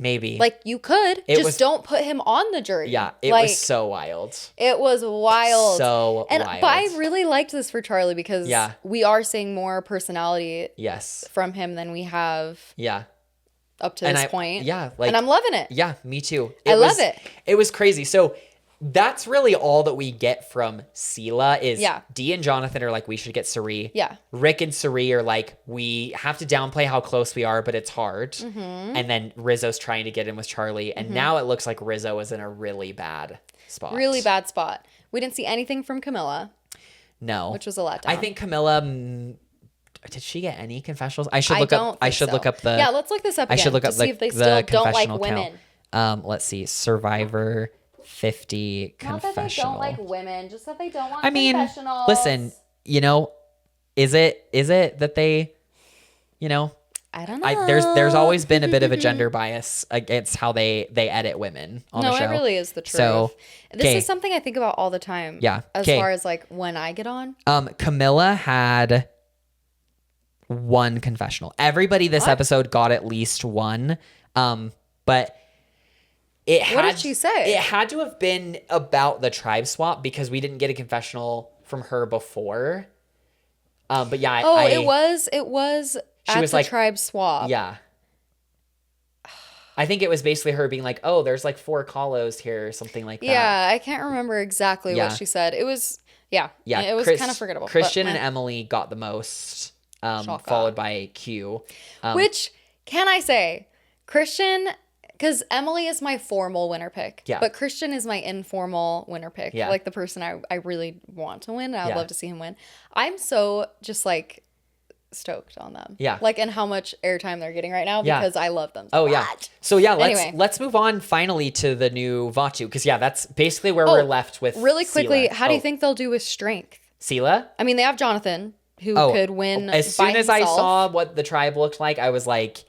Maybe. Like, you could. Don't put him on the jury. Yeah, it was so wild. It was wild. So wild. But I really liked this for Charlie because we are seeing more personality from him than we have up to this point. Yeah. And I'm loving it. Yeah, me too. I love it. It was crazy. So that's really all that we get from Sela is Dee and Jonathan are like, we should get Suri. Yeah. Rick and Suri are like, we have to downplay how close we are, but it's hard. Mm-hmm. And then Rizzo's trying to get in with Charlie. And now it looks like Rizzo is in a really bad spot. Really bad spot. We didn't see anything from Camilla. No. Which was a letdown. I think Camilla... did she get any confessionals? I should look up the... Yeah, let's look this up again. I should look up see if they still don't like women. Let's see. Survivor 50 confessional. Not that they don't like women, just that they don't want confessionals. Listen, is it that they, I don't know. There's always been a bit of a gender bias against how they edit women on the show. No, it really is the truth. So, this is something I think about all the time. Yeah. As far as like when I get on. Camilla had one confessional. Everybody this episode got at least one. But what did she say? It had to have been about the tribe swap because we didn't get a confessional from her before. But yeah, it was at the tribe swap. Yeah. I think it was basically her being like, "Oh, there's like 4 Kalos here," or something like that. Yeah, I can't remember exactly what she said. It was it was kind of forgettable. Christian and Emily got the most, followed by Q. Which can I say, Christian. Because Emily is my formal winner pick. Yeah. But Christian is my informal winner pick. Yeah. Like the person I really want to win. And I would love to see him win. I'm so just like stoked on them. Yeah. Like and how much airtime they're getting right now because I love them so much. So let's move on finally to the new Vatu. Because that's basically where we're left with really quickly, Sela. how do you think they'll do with strength? Sela? I mean, they have Jonathan who could win as soon as I saw what the tribe looked like, I was like,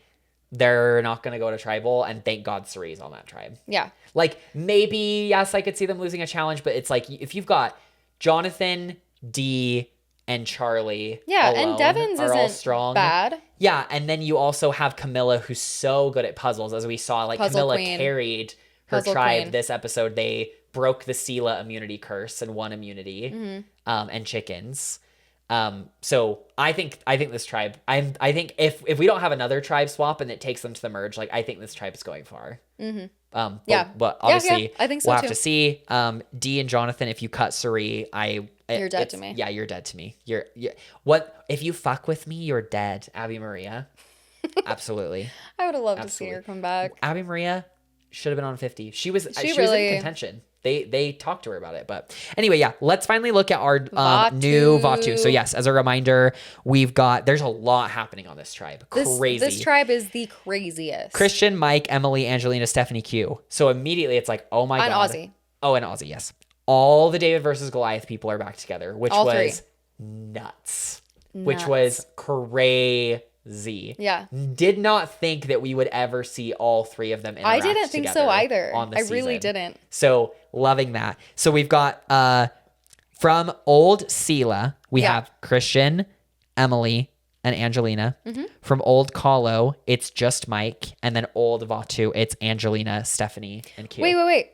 they're not going to go to tribal, and thank God Suri's on that tribe. Yeah. Like, maybe, yes, I could see them losing a challenge, but it's like, if you've got Jonathan, Dee, and Charlie and Devon's are isn't all strong. Bad. Yeah, and then you also have Camilla, who's so good at puzzles, as we saw. Like, Camilla carried her Puzzle tribe queen. this episode. They broke the Sela immunity curse and won immunity, and chickens. So I think this tribe, I think if we don't have another tribe swap and it takes them to the merge, like I think this tribe is going far. Mm-hmm. But obviously I think so we'll have too. to see. Dee and Jonathan, if you cut Suri, you're dead to me. Yeah, you're dead to me. What if you fuck with me? You're dead, Abby Maria. Absolutely. I would have loved to see her come back. Abby Maria should have been on 50. She was really was in contention. They talked to her about it. But anyway, let's finally look at our new Vatu. So yes, as a reminder, there's a lot happening on this tribe. Crazy. This tribe is the craziest. Christian, Mike, Emily, Angelina, Stephanie, Q. So immediately it's like, oh my God. Ozzy. Oh, and Ozzy, yes. All the David versus Goliath people are back together, which was nuts. Which was crazy. Yeah. Did not think that we would ever see all 3 of them interact I didn't think so either. On the I season. really didn't. So loving that. So we've got from old Sela, we have Christian, Emily, and Angelina. Mm-hmm. From old Kahlo, it's just Mike. And then old Vatu, it's Angelina, Stephanie, and Q. Wait.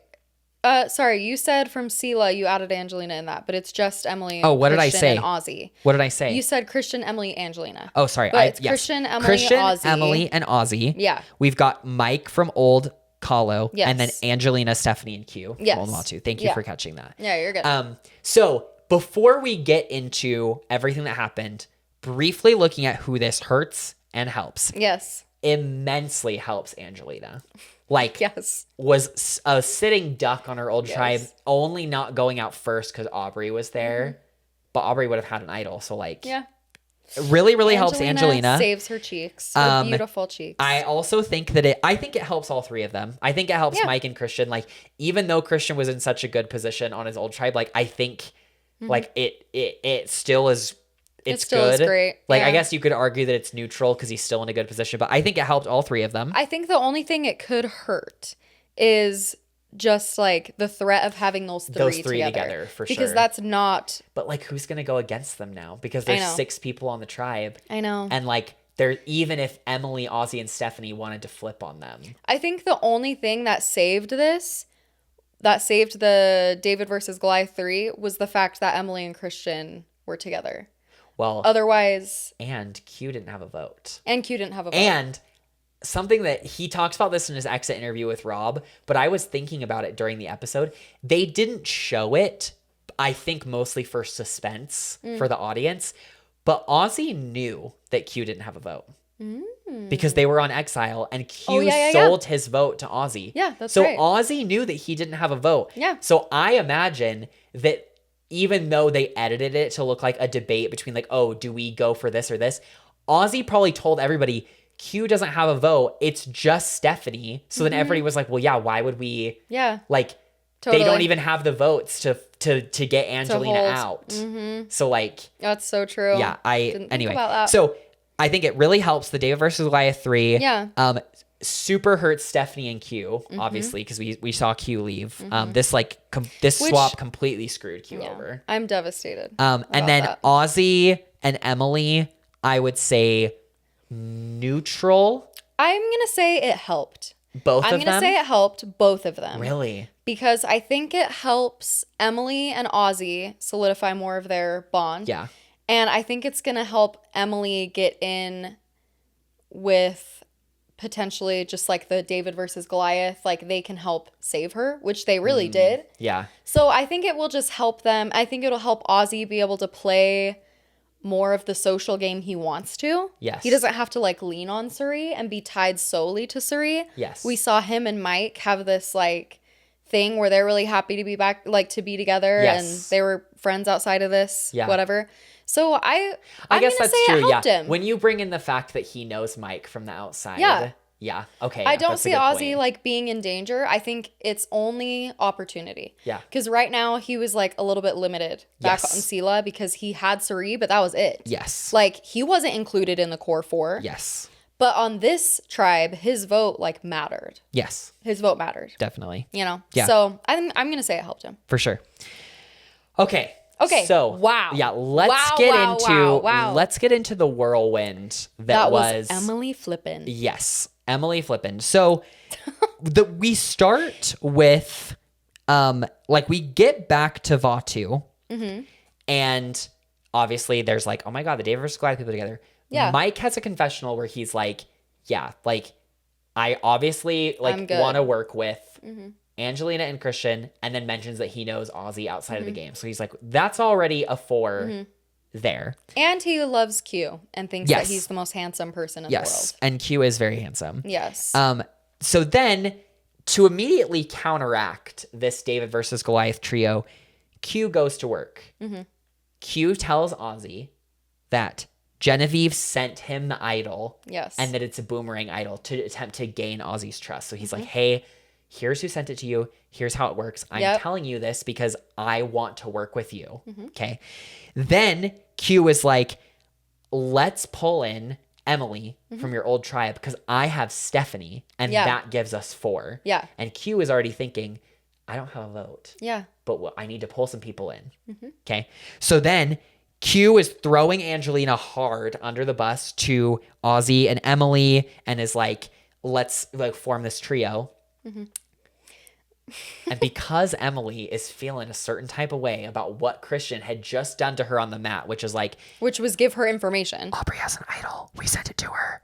Sorry, you said from Sela you added Angelina in that, but it's just Emily. Oh, what Christian did I say? And Ozzy. What did I say? You said Christian, Emily, Angelina. Oh, sorry. But it's Christian, Emily, Ozzy. Emily, and Ozzy. Yeah. We've got Mike from old Kahlo. Yes. And then Angelina, Stephanie, and Q. Yes. Old Vatu. Thank you for catching that. Yeah, you're good. So before we get into everything that happened, briefly looking at who this hurts and helps. Yes. Immensely helps Angelina. Like, yes. Was a sitting duck on her old tribe, only not going out first because Aubrey was there. Mm-hmm. But Aubrey would have had an idol. So, like, really, really helps Angelina. Saves her cheeks. Her beautiful cheeks. I also think that I think it helps all 3 of them. I think it helps Mike and Christian. Like, even though Christian was in such a good position on his old tribe, like, I think, like, it still is. It's still good. Is great. Like, I guess you could argue that it's neutral because he's still in a good position, but I think it helped all 3 of them. I think the only thing it could hurt is just like the threat of having those three together for because sure. that's not. But like, who's gonna go against them now? Because there's 6 people on the tribe. I know. And like, even if Emily, Ozzy, and Stephanie wanted to flip on them. I think the only thing that saved the David versus Goliath 3 was the fact that Emily and Christian were together. Well, otherwise, and Q didn't have a vote. And something that he talks about this in his exit interview with Rob, but I was thinking about it during the episode. They didn't show it, I think mostly for suspense for the audience, but Ozzy knew that Q didn't have a vote. Because they were on Exile and Q sold his vote to Ozzy. Yeah, that's right. So Ozzy knew that he didn't have a vote. Yeah. So I imagine that even though they edited it to look like a debate between like, oh, do we go for this or this? Ozzy probably told everybody, Q doesn't have a vote. It's just Stephanie. So then everybody was like, well, yeah, why would we? Yeah. Like, totally. They don't even have the votes to get Angelina out. So like. That's so true. Yeah. Anyway. So I think it really helps the David versus Goliath 3. Yeah. Super hurts Stephanie and Q, obviously, because we saw Q leave. This swap completely screwed Q over. I'm devastated. And then that. Ozzy and Emily, I would say neutral. I'm gonna say it helped. Both of them? I'm gonna say it helped both of them. Really? Because I think it helps Emily and Ozzy solidify more of their bond. Yeah. And I think it's gonna help Emily get in with potentially just like the David versus Goliath, like they can help save her, which they really did. Yeah. So I think it will just help them. I think it'll help Ozzy be able to play more of the social game he wants to. Yes. He doesn't have to like lean on Suri and be tied solely to Suri. Yes. We saw him and Mike have this like thing where they're really happy to be back, like to be together. Yes. And they were friends outside of this, whatever. So I guess that's true. Him. When you bring in the fact that he knows Mike from the outside. Yeah. Okay. I don't see Ozzy like being in danger. I think it's only opportunity. Yeah. Because right now he was like a little bit limited back on Sela because he had Suri, but that was it. Yes. Like he wasn't included in the core 4. Yes. But on this tribe, his vote like mattered. Yes. His vote mattered. Definitely. You know. Yeah. So I'm gonna say it helped him for sure. Okay. So wow. Yeah, let's get into the whirlwind that was Emily Flippin. Yes, Emily Flippin. So we start with we get back to Vatu, and obviously there's like, oh my god, the David versus Goliath people together. Yeah. Mike has a confessional where he's like, yeah, like I obviously like want to work with Angelina and Christian, and then mentions that he knows Ozzy outside of the game. So he's like, that's already a 4 there. And he loves Q and thinks that he's the most handsome person in the world. Yes, and Q is very handsome. Yes. So then, to immediately counteract this David versus Goliath trio, Q goes to work. Q tells Ozzy that Genevieve sent him the idol. Yes. And that it's a boomerang idol to attempt to gain Ozzy's trust. So he's like, hey, here's who sent it to you. Here's how it works. I'm telling you this because I want to work with you. Okay. Then Q is like, let's pull in Emily from your old tribe because I have Stephanie and that gives us 4. Yeah. And Q is already thinking, I don't have a vote. Yeah. But I need to pull some people in. Okay. So then Q is throwing Angelina hard under the bus to Ozzy and Emily and is like, let's like form this trio. And because Emily is feeling a certain type of way about what Christian had just done to her on the mat, which was give her information. Aubrey has an idol. We sent it to her.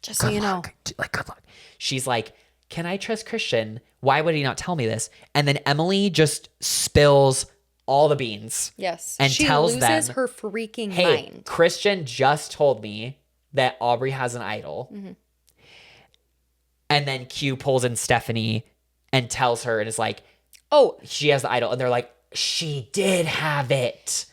Just so you know. Like, good luck. She's like, can I trust Christian? Why would he not tell me this? And then Emily just spills all the beans. Yes. And tells them, she loses her freaking hey, mind. Christian just told me that Aubrey has an idol. And then Q pulls in Stephanie and tells her and is like, oh, she has the idol. And they're like, she did have it.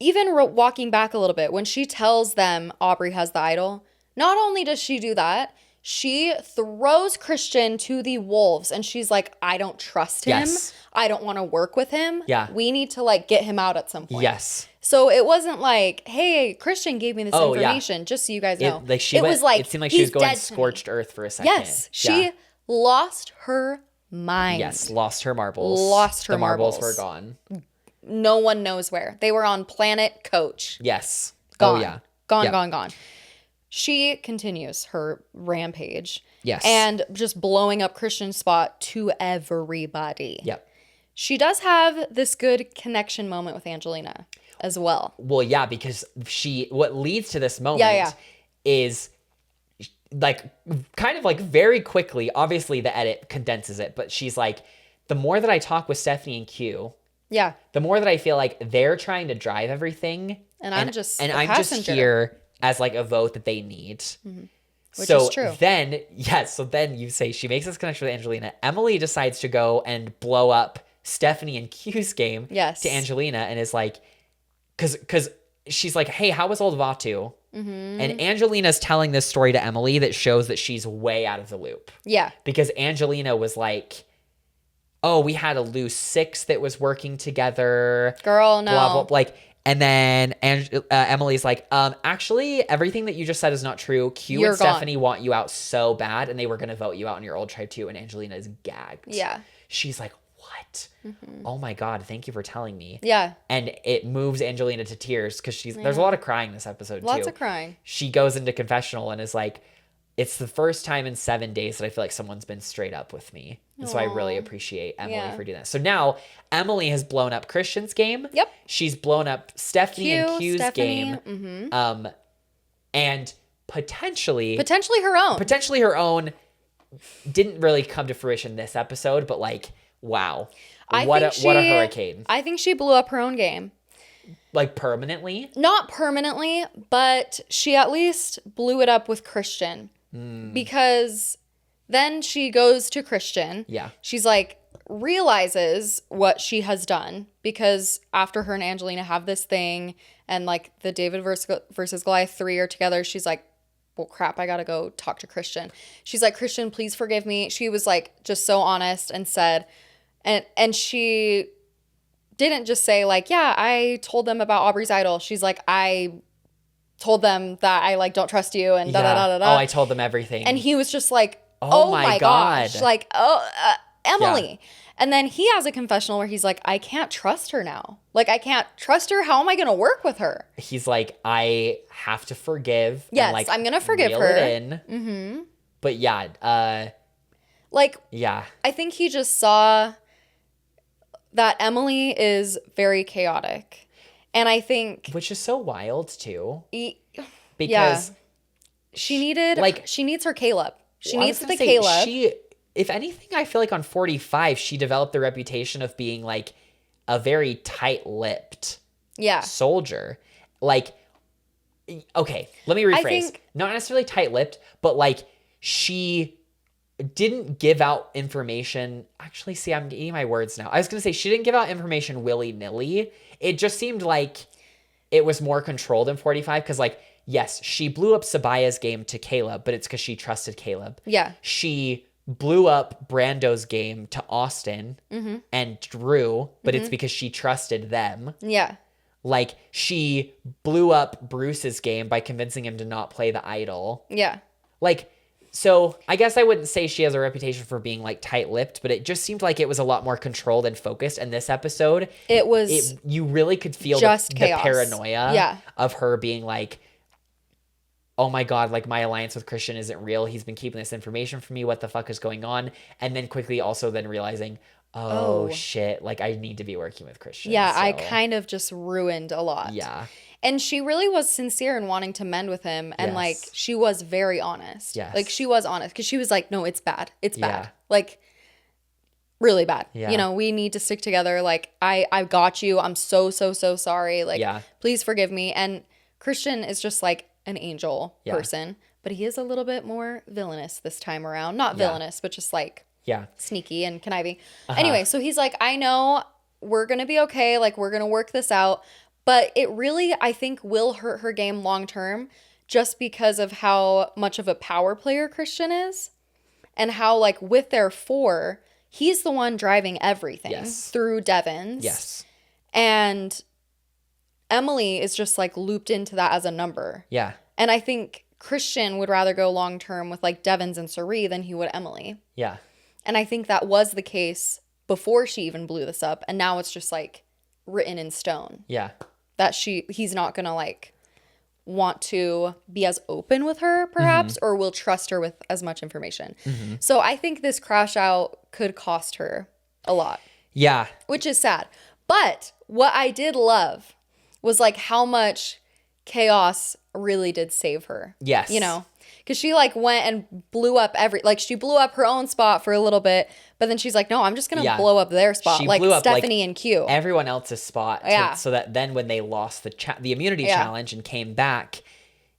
Even walking back a little bit, when she tells them Aubrey has the idol, not only does she do that, she throws Christian to the wolves and she's like, I don't trust him. Yes. I don't want to work with him. Yeah. We need to like get him out at some point. Yes. So it wasn't like, hey, Christian gave me this information, just so you guys know. It seemed like she was going scorched earth for a second. Yes. She lost her mind. Yes. Lost her marbles. The marbles were gone. No one knows where. They were on planet Coach. Yes. Gone. Oh, yeah. Gone. she continues her rampage. Yes. And just blowing up Christian's spot to everybody. Yep. She does have this good connection moment with Angelina as well. Well, yeah, because what leads to this moment is like kind of like very quickly, obviously the edit condenses it, but she's like, the more that I talk with Stephanie and Q, the more that I feel like they're trying to drive everything. And I'm just just here as like a vote that they need. Mm-hmm. Which is true. So then you say she makes this connection with Angelina. Emily decides to go and blow up Stephanie and Q's game to Angelina and is like, because she's like, hey, how was old Vatu? Mm-hmm. And Angelina's telling this story to Emily that shows that she's way out of the loop. Yeah. Because Angelina was like, oh, we had a loose six that was working together. Girl, no. Blah, blah, blah. Like, and then Emily's like, actually, everything that you just said is not true. Q and Stephanie want you out so bad, and they were going to vote you out in your old tribe too. And Angelina is gagged. Yeah. She's like, what? Mm-hmm. Oh my God, thank you for telling me. Yeah. And it moves Angelina to tears because there's a lot of crying this episode too. Lots of crying. She goes into confessional and is like, it's the first time in 7 days that I feel like someone's been straight up with me. And so I really appreciate Emily for doing that. So now Emily has blown up Christian's game. Yep. She's blown up Stephanie and Q's game. Mm-hmm. And potentially her own. Potentially her own didn't really come to fruition this episode, but like, wow. What a hurricane. I think she blew up her own game. Like permanently? Not permanently, but she at least blew it up with Christian. Because then she goes to Christian. Yeah. She's like, realizes what she has done. Because after her and Angelina have this thing and like the David versus Goliath 3 are together, she's like, well, crap, I gotta go talk to Christian. She's like, Christian, please forgive me. She was like just so honest and said, and she didn't just say like, yeah, I told them about Aubrey's idol. She's like, I told them that I like don't trust you and da da da da da. Oh, I told them everything. And he was just like, oh my gosh. Like, Emily. Yeah. And then he has a confessional where he's like, I can't trust her now. Like, I can't trust her. How am I going to work with her? He's like, I have to forgive. Yes, and, like, I'm going to forgive her. It in. Mm-hmm. But yeah. Yeah. I think he just saw that Emily is very chaotic. And I think... Which is so wild, too. Because... She needs her Caleb. She needs the Caleb. If anything, I feel like on 45, she developed the reputation of being, like, a very tight-lipped soldier. Like, okay, let me rephrase. Not necessarily tight-lipped, but, like, she didn't give out information. Actually, see, I'm getting my words now. I was going to say she didn't give out information willy-nilly. It just seemed like it was more controlled in 45 because, like, yes, she blew up Sabaya's game to Caleb, but it's because she trusted Caleb. Yeah. She blew up Brando's game to Austin and Drew, but it's because she trusted them. Yeah. Like, she blew up Bruce's game by convincing him to not play the idol. Yeah. Like... So I guess I wouldn't say she has a reputation for being like tight-lipped, but it just seemed like it was a lot more controlled and focused. And this episode, you really could feel the paranoia of her being like, oh my God, like my alliance with Christian isn't real. He's been keeping this information from me. What the fuck is going on? And then quickly also then realizing, oh shit, like I need to be working with Christian. Yeah, so. I kind of just ruined a lot. Yeah. And she really was sincere in wanting to mend with him. And, like, she was very honest. Yes. Like, she was honest. Because she was like, no, it's bad. It's bad. Like, really bad. Yeah. You know, we need to stick together. Like, I got you. I'm so, so, so sorry. Like, please forgive me. And Christian is just, like, an angel person. But he is a little bit more villainous this time around. Not villainous, but just, like, sneaky and conniving. Anyway, so he's like, I know we're going to be okay. Like, we're going to work this out. But it really, I think, will hurt her game long term just because of how much of a power player Christian is. And how, like, with their 4, he's the one driving everything through Devon's. Yes. And Emily is just, like, looped into that as a number. Yeah. And I think Christian would rather go long term with, like, Devon's and Suri than he would Emily. Yeah. And I think that was the case before she even blew this up. And now it's just, like, written in stone. Yeah. That he's not gonna like want to be as open with her, perhaps, or will trust her with as much information. So I think this crash out could cost her a lot. Yeah. Which is sad. But what I did love was like how much chaos really did save her. Yes. You know? Because she like went and blew up she blew up her own spot for a little bit, but then she's like, no, I'm just going to blow up their spot. She like blew up, Stephanie and Q. Everyone else's spot. So that then when they lost the immunity challenge and came back,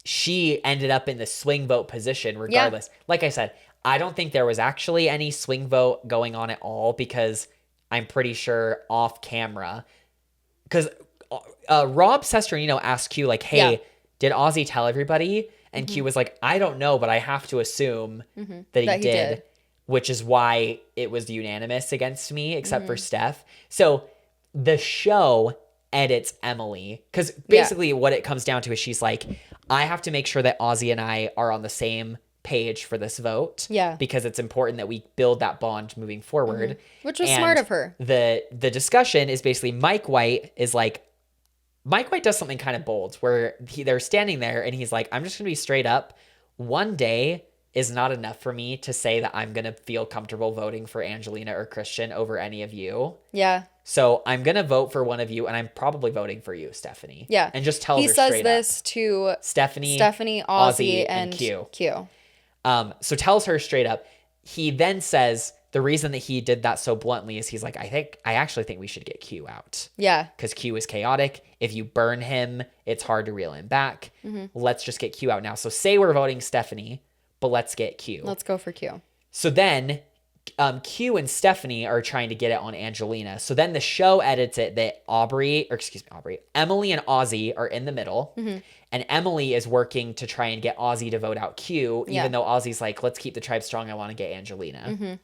she ended up in the swing vote position regardless. Like I said, I don't think there was actually any swing vote going on at all because I'm pretty sure off camera. Because Rob Sesternino asked Q like, hey, did Ozzy tell everybody? And Q was like, I don't know, but I have to assume that he did, which is why it was unanimous against me, except for Steph. So the show edits Emily, because basically what it comes down to is she's like, I have to make sure that Ozzy and I are on the same page for this vote. Yeah. Because it's important that we build that bond moving forward. Which was smart of her. The discussion is basically Mike White does something kind of bold where they're standing there and he's like, I'm just going to be straight up. One day is not enough for me to say that I'm going to feel comfortable voting for Angelina or Christian over any of you. Yeah. So I'm going to vote for one of you and I'm probably voting for you, Stephanie. Yeah. And just tell her he straight up. says this to Stephanie, Ozzy, and Q. So tells her straight up. He then says the reason that he did that so bluntly is he's like, I actually think we should get Q out. Yeah. Because Q is chaotic. If you burn him, it's hard to reel him back. Let's just get Q out now. So say we're voting Stephanie, but let's get Q. Let's go for Q. So then Q and Stephanie are trying to get it on Angelina. So then the show edits it that Emily and Ozzy are in the middle. And Emily is working to try and get Ozzy to vote out Q, even though Ozzy's like, let's keep the tribe strong. I want to get Angelina.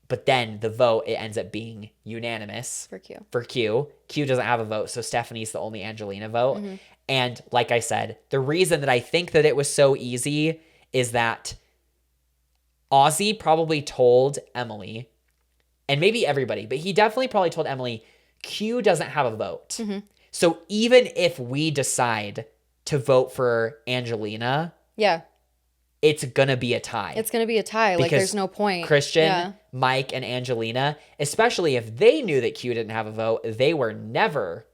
But then the vote, it ends up being unanimous. For Q. Q doesn't have a vote, so Stephanie's the only Angelina vote. And like I said, the reason that I think that it was so easy is that Ozzy probably told Emily, and maybe everybody, but he definitely probably told Emily, Q doesn't have a vote. So even if we decide to vote for Angelina, it's gonna be a tie. It's gonna be a tie. Like there's no point. Christian, Mike, and Angelina, especially if they knew that Q didn't have a vote, they were never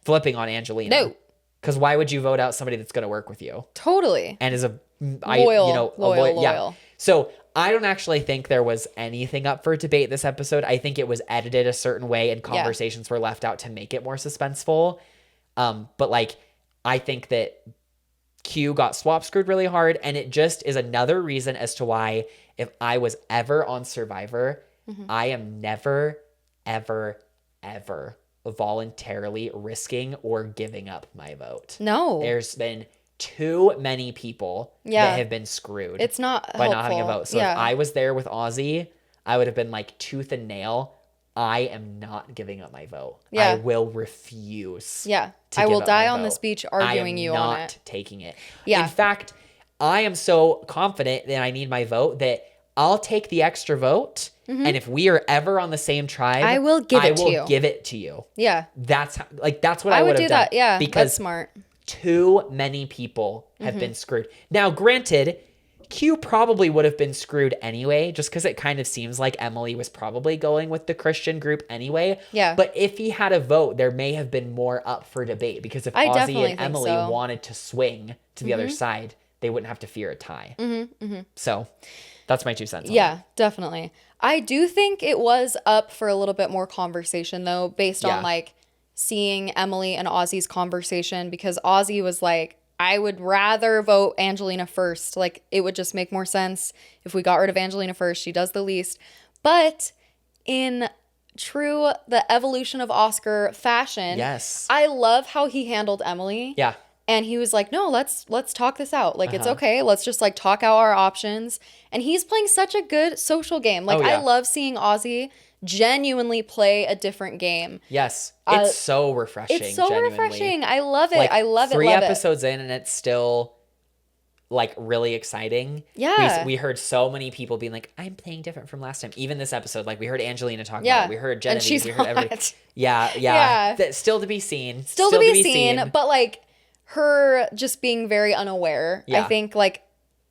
flipping on Angelina. No. Because why would you vote out somebody that's gonna work with you? Totally. And is loyal. Yeah. So I don't actually think there was anything up for debate this episode. I think it was edited a certain way and conversations were left out to make it more suspenseful. But like, I think that Q got swap screwed really hard, and it just is another reason as to why if I was ever on Survivor, I am never, ever, ever voluntarily risking or giving up my vote. No. There's been too many people that have been screwed. It's not by not having a vote. So if I was there with Ozzy, I would have been like tooth and nail. I am not giving up my vote. I will refuse. I will die on this beach arguing you on it. I am not taking it. In fact, I am so confident that I need my vote that I'll take the extra vote. And if we are ever on the same tribe, I will give it to you. Yeah. That's what I would have done. That. Yeah. Because that's smart. Too many people have been screwed. Now, granted, Q probably would have been screwed anyway, just because it kind of seems like Emily was probably going with the Christian group anyway. Yeah. But if he had a vote, there may have been more up for debate, because if Ozzy and Emily wanted to swing to the other side, they wouldn't have to fear a tie. So that's my 2 cents. Yeah, definitely. I do think it was up for a little bit more conversation, though, based on like seeing Emily and Ozzy's conversation, because Ozzy was like, I would rather vote Angelina first. Like, it would just make more sense if we got rid of Angelina first. She does the least. But in true the evolution of Oscar fashion, I love how he handled Emily. Yeah. And he was like, no, let's talk this out. Like, it's okay. Let's just like talk out our options. And he's playing such a good social game. Like, I love seeing Ozzy genuinely play a different game. Yes. It's so refreshing. It's so refreshing. I love it. Like, I love it. 3 episodes in and it's still like really exciting. Yeah. We heard so many people being like, I'm playing different from last time. Even this episode, like we heard Angelina talk about it. We heard Genevieve. We heard everybody. Yeah. Still to be seen. Still to be seen. But like, her just being very unaware. Yeah. I think like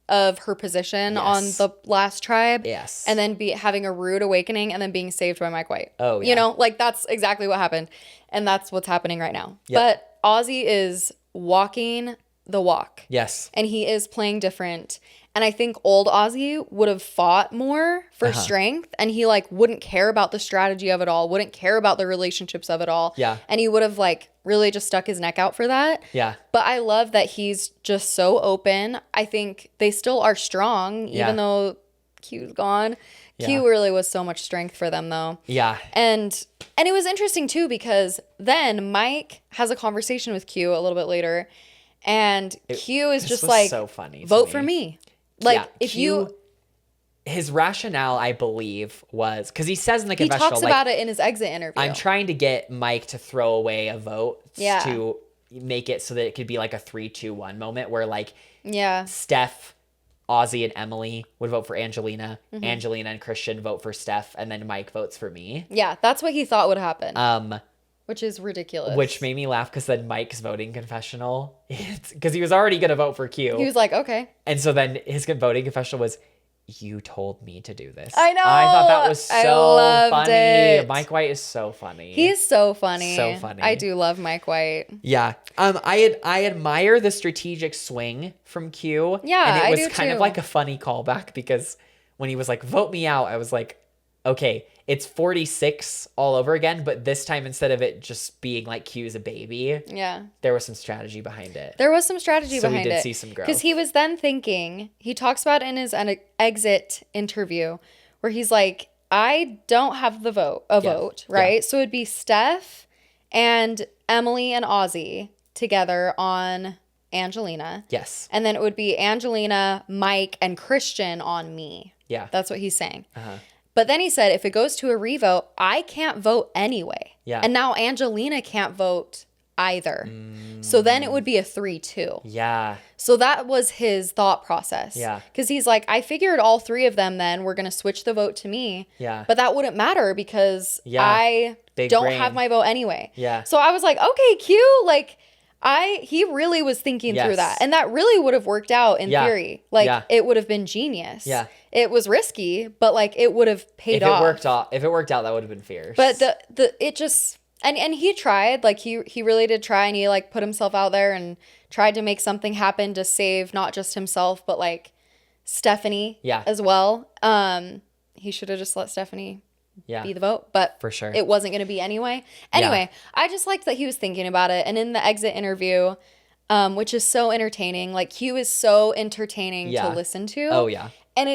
of her position on the last tribe. Yes. And then having a rude awakening and then being saved by Mike White. Oh, yeah. You know, like that's exactly what happened. And that's what's happening right now. Yep. But Ozzy is walking the walk. Yes. And he is playing different. And I think old Ozzy would have fought more for strength, and he like wouldn't care about the strategy of it all, wouldn't care about the relationships of it all. Yeah. And he would have like really just stuck his neck out for that. Yeah. But I love that he's just so open. I think they still are strong, even though Q's gone. Q really was so much strength for them though. Yeah. And it was interesting too, because then Mike has a conversation with Q a little bit later, and Q is just like, so funny. Vote for me. Like if his rationale, I believe, was because he says in the confessional, he talks about it in his exit interview. I'm trying to get Mike to throw away a vote Yeah. to make it so that it could be like a 3-2-1 moment where like Yeah. Steph, Ozzy, and Emily would vote for Angelina. Angelina and Christian vote for Steph, and then Mike votes for me. Yeah, that's what he thought would happen. Which is ridiculous. Which made me laugh because then Mike's voting confessional, because he was already going to vote for Q. He was like, okay. And so then his voting confessional was, you told me to do this. I know. I thought that was so funny. It. Mike White is so funny. He's so funny. So funny. I do love Mike White. Yeah. I admire the strategic swing from Q. Yeah, and it was I do kind of too. like a funny callback because when he was like, vote me out, I was like, okay, it's 46 all over again, but this time instead of it just being like Q's a baby, Yeah. there was some strategy behind it. There was some strategy So we behind it. did see some growth. Because he was then thinking, he talks about it in his exit interview, where he's like, I don't have the vote, right? Yeah. So it'd be Steph and Emily and Ozzy together on Angelina. Yes. And then it would be Angelina, Mike, and Christian on me. Yeah. That's what he's saying. Uh-huh. But then he said, if it goes to a revote, I can't vote anyway. Yeah. And now Angelina can't vote either. So then it would be a 3-2. Yeah. So that was his thought process. Yeah. Because he's like, I figured all three of them then were going to switch the vote to me. Yeah. But that wouldn't matter because I Big don't brain. have my vote anyway. Yeah. So I was like, okay, Q, like, he really was thinking through Yes. that. And that really would have worked out in Yeah. theory. Like, Yeah. it would have been genius. Yeah. It was risky, but like, it would have paid off. If it worked out, that would have been fierce. But it just, and he tried, like he really did try, and he like put himself out there and tried to make something happen to save not just himself, but like Stephanie as well. He should have just let Stephanie be the vote, but for sure it wasn't going to be anyway. Anyway, I just liked that he was thinking about it. And in the exit interview, which is so entertaining, like Q is so entertaining to listen to. Oh yeah. And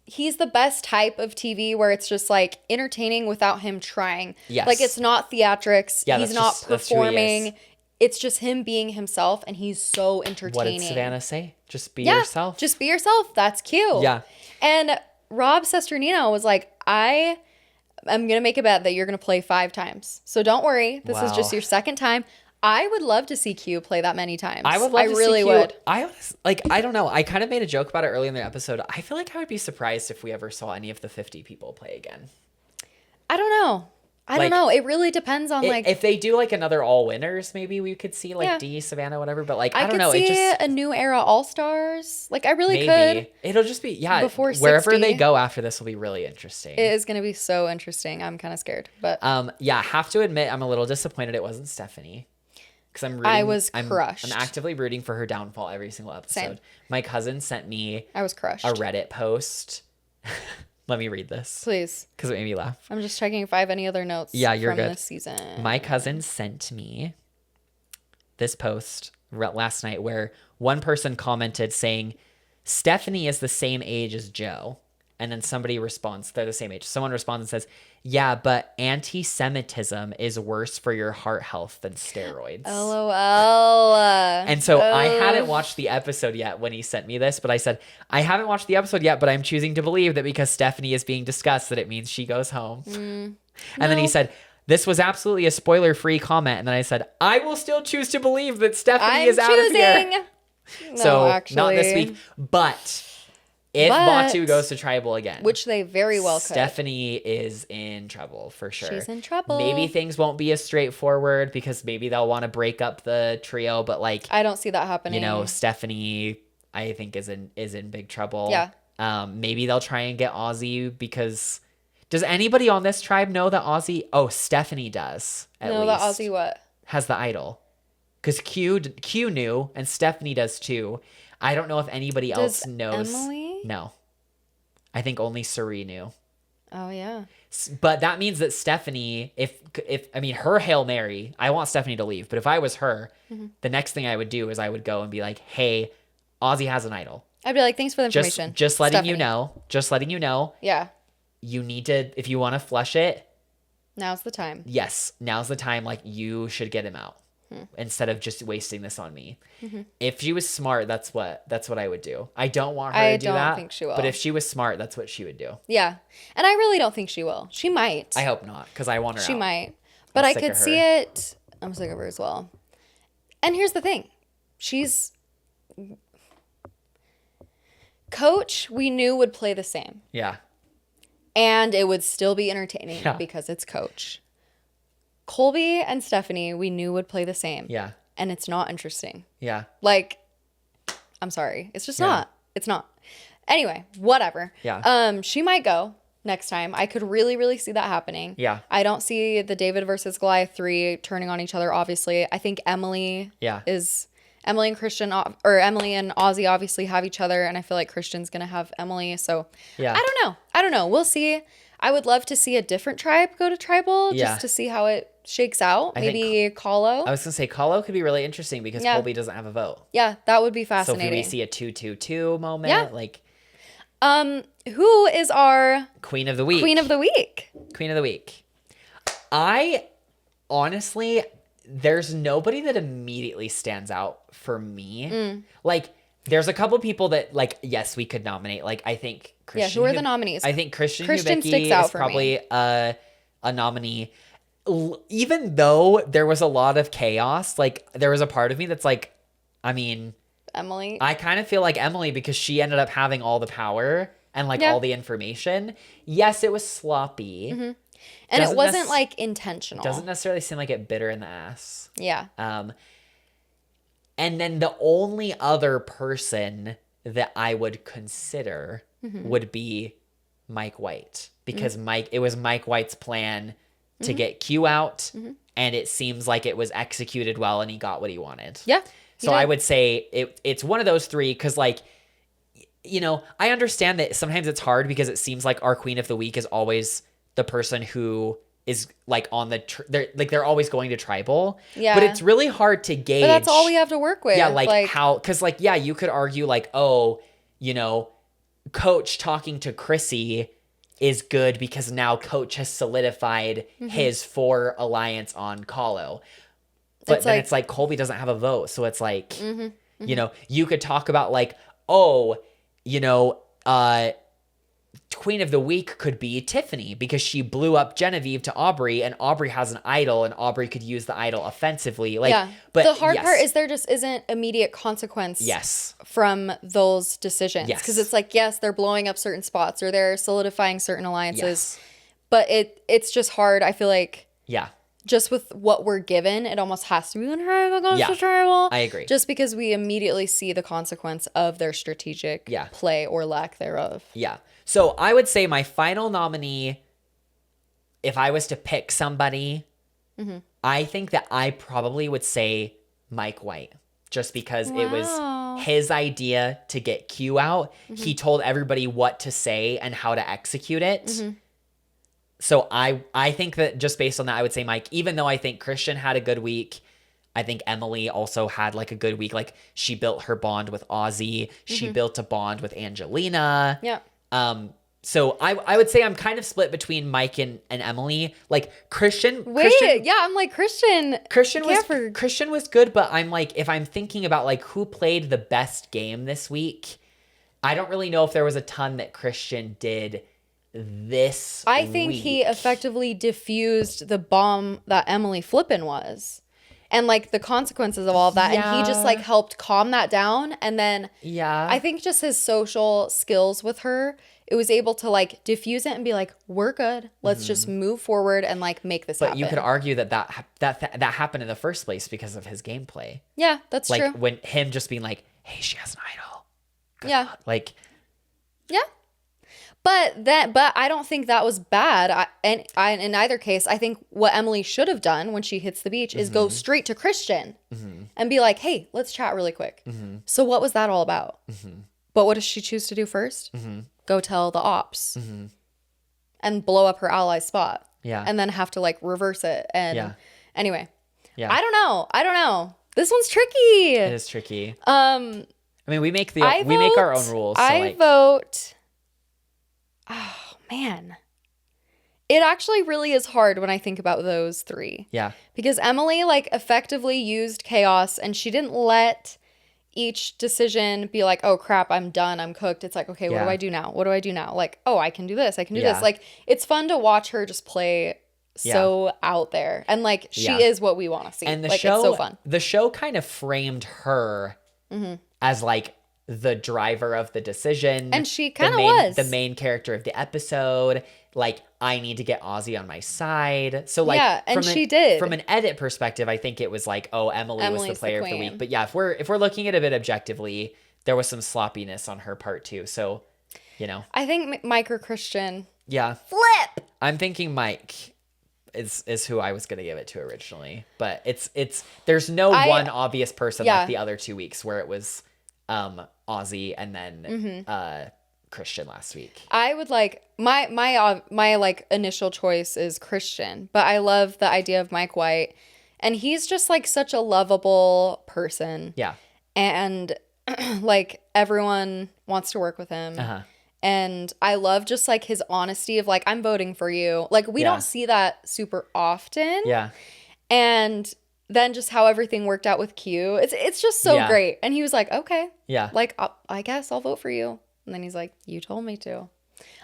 he's the best type of TV where it's just like entertaining without him trying. Yes. Like it's not theatrics. Yeah, he's that's not just- that's who he is. performing. It's just him being himself, and he's so entertaining. What did Savannah say? Just be yourself. Just be yourself. That's cute. Yeah. And Rob Sesternino was like, I'm going to make a bet that you're going to play 5 times. So don't worry. This is just Wow. your second time. I would love to see Q play that many times. I would love to really see Q. would. I was like, I don't know. I kind of made a joke about it early in the episode. I feel like I would be surprised if we ever saw any of the 50 people play again. I don't know. I don't Like, know. It really depends on like if they do like another all winners, maybe we could see like Yeah. D, Savannah, whatever. But like, I don't could know. see It just a new era All Stars. Like I really maybe could. it'll just be Before wherever 60. they go after this will be really interesting. It is going to be so interesting. I'm kind of scared, but Have to admit I'm a little disappointed it wasn't Stephanie. Because I'm rooting, I was crushed. I'm actively rooting for her downfall every single episode. Same. My cousin sent me I was crushed. a Reddit post. Let me read this Please. because it made me laugh. I'm just checking if I have any other notes Yeah, you're from good. this season. My cousin sent me this post last night where one person commented saying, Stephanie is the same age as Joe. And then somebody responds, they're the same age. Someone responds and says, yeah, but anti-Semitism is worse for your heart health than steroids. LOL. And so I hadn't watched the episode yet when he sent me this, but I said, I haven't watched the episode yet, but I'm choosing to believe that because Stephanie is being discussed, that it means she goes home. And then he said, this was absolutely a spoiler-free comment. And then I said, I will still choose to believe that Stephanie is out of here. No, So actually. not this week, but If But- Batu goes to tribal again, which they very well could. Stephanie is in trouble for sure. She's in trouble. Maybe things won't be as straightforward because maybe they'll want to break up the trio, but like I don't see that happening. Stephanie I think is in big trouble. Yeah. Maybe they'll try and get Ozzy because does anybody on this tribe know that Ozzy? Oh, Stephanie does. At least. that Ozzy what? Has the idol. Because Q knew and Stephanie does too. I don't know if anybody else knows. Emily? No. I think only Suri knew. Oh yeah. But that means that Stephanie, if I mean her Hail Mary, I want Stephanie to leave. But if I was her, the next thing I would do is I would go and be like, hey, Ozzy has an idol. I'd be like, thanks for the information. Just letting Stephanie. you know. Just letting you know. Yeah. You need to, if you want to flush it. Now's the time. Yes. Now's the time. Like you should get him out. Instead of just wasting this on me. If she was smart, that's what I would do. I don't want her to do that. I don't think she will. But if she was smart, that's what she would do. Yeah. And I really don't think she will. She might. I hope not, because I want her She out. might. But I could see it. I'm sick of her as well. And here's the thing. She's... Coach, we knew would play the same. Yeah. And it would still be entertaining because it's Coach. Colby and Stephanie, we knew would play the same. Yeah. And it's not interesting. Yeah. Like, I'm sorry. It's just not. It's not. Anyway, whatever. Yeah. She might go next time. I could really, really see that happening. Yeah. I don't see the David versus Goliath 3 turning on each other, obviously. I think Emily and Christian, or Emily and Ozzy obviously have each other, and I feel like Christian's going to have Emily. So, yeah. I don't know. We'll see. I would love to see a different tribe go to tribal just to see how it shakes out. Maybe Kahlo. I was going to say Kahlo could be really interesting because Colby doesn't have a vote. Yeah, that would be fascinating. So if we see a 2-2-2 moment, like... Who is our... Queen of the Week. Queen of the Week. Queen of the Week. I, honestly, there's nobody that immediately stands out for me. Like, there's a couple people that, like, yes, we could nominate. Like, I think Christian... Yeah, who are the nominees? I think Christian sticks out is for probably a nominee. Even though there was a lot of chaos, like, there was a part of me that's like, I mean... Emily. I kind of feel like Emily because she ended up having all the power and, like, all the information. Yes, it was sloppy. And it wasn't, like, intentional. Doesn't necessarily seem like it bit her in the ass. Yeah. And then the only other person that I would consider would be Mike White. Because it was Mike White's plan to get Q out. And it seems like it was executed well and he got what he wanted. Yeah. So I would say it's one of those three because, like, you know, I understand that sometimes it's hard because it seems like our Queen of the Week is always the person who is, like, on the... they're always going to tribal. Yeah. But it's really hard to gauge. But that's all we have to work with. Yeah, like how... Because, like, yeah, you could argue, like, oh, you know, Coach talking to Chrissy is good because now Coach has solidified his 4 alliance on Kahlo. But then it's like Colby doesn't have a vote. So it's like, you know, you could talk about, like, oh, you know, Queen of the Week could be Tiffany because she blew up Genevieve to Aubrey and Aubrey has an idol and Aubrey could use the idol offensively. Like, yeah. But the hard part is there just isn't immediate consequence from those decisions. Because it's like, yes, they're blowing up certain spots or they're solidifying certain alliances. But it's just hard. I feel like. Yeah. Just with what we're given, it almost has to be the tribal goes to tribal. I agree. Just because we immediately see the consequence of their strategic play or lack thereof. Yeah. So I would say my final nominee, if I was to pick somebody, I think that I probably would say Mike White. Just because it was his idea to get Q out. He told everybody what to say and how to execute it. So I think that just based on that, I would say Mike, even though I think Christian had a good week. I think Emily also had, like, a good week. Like, she built her bond with Ozzy. She built a bond with Angelina. Yeah. So I would say I'm kind of split between Mike and Emily. Like, Christian. I'm like Christian. Christian was good, but I'm like, if I'm thinking about, like, who played the best game this week, I don't really know if there was a ton that Christian did this I think he effectively diffused the bomb that Emily Flippin was. and like the consequences of all of that. Yeah. And he just like helped calm that down. And then Yeah. I think just his social skills with her, it was able to like diffuse it and be like, we're good. Let's just move forward and like make this happen. But you could argue that happened in the first place because of his gameplay. Yeah, that's like, true. Like when him just being like, hey, she has an idol. Good Yeah. luck. Like. Yeah. But I don't think that was bad. In either case, I think what Emily should have done when she hits the beach is go straight to Christian and be like, hey, let's chat really quick. So what was that all about? But what does she choose to do first? Go tell the ops and blow up her ally's spot. Yeah. And then have to like reverse it. And anyway, yeah. I don't know. This one's tricky. It is tricky. I mean, we make our own rules. So I vote. Oh, man. It actually really is hard when I think about those three. Yeah. Because Emily, like, effectively used chaos, and she didn't let each decision be like, oh, crap, I'm done. I'm cooked. It's like, okay, what do I do now? What do I do now? Like, oh, I can do this. I can do this. Like, it's fun to watch her just play so out there. And, like, she is what we want to see. And the like, show, it's so fun. The show kind of framed her as, like, the driver of the decision. And she kind of was. The main character of the episode. Like, I need to get Ozzy on my side. So, like, yeah, and she did. From an edit perspective, I think it was like, oh, Emily's was the player of the week. But yeah, if we're looking at it a bit objectively, there was some sloppiness on her part too. So, you know. I think Mike or Christian. Yeah. Flip! I'm thinking Mike is who I was going to give it to originally. But there's no one obvious person like the other 2 weeks where it was Ozzy and then Christian last week. I would like my like initial choice is Christian, but I love the idea of Mike White, and he's just like such a lovable person. Yeah. And like everyone wants to work with him. And I love just like his honesty of like, I'm voting for you. Like we don't see that super often. Yeah. And then just how everything worked out with Q. It's just so great. And he was like, okay. Yeah. Like, I guess I'll vote for you. And then he's like, you told me to.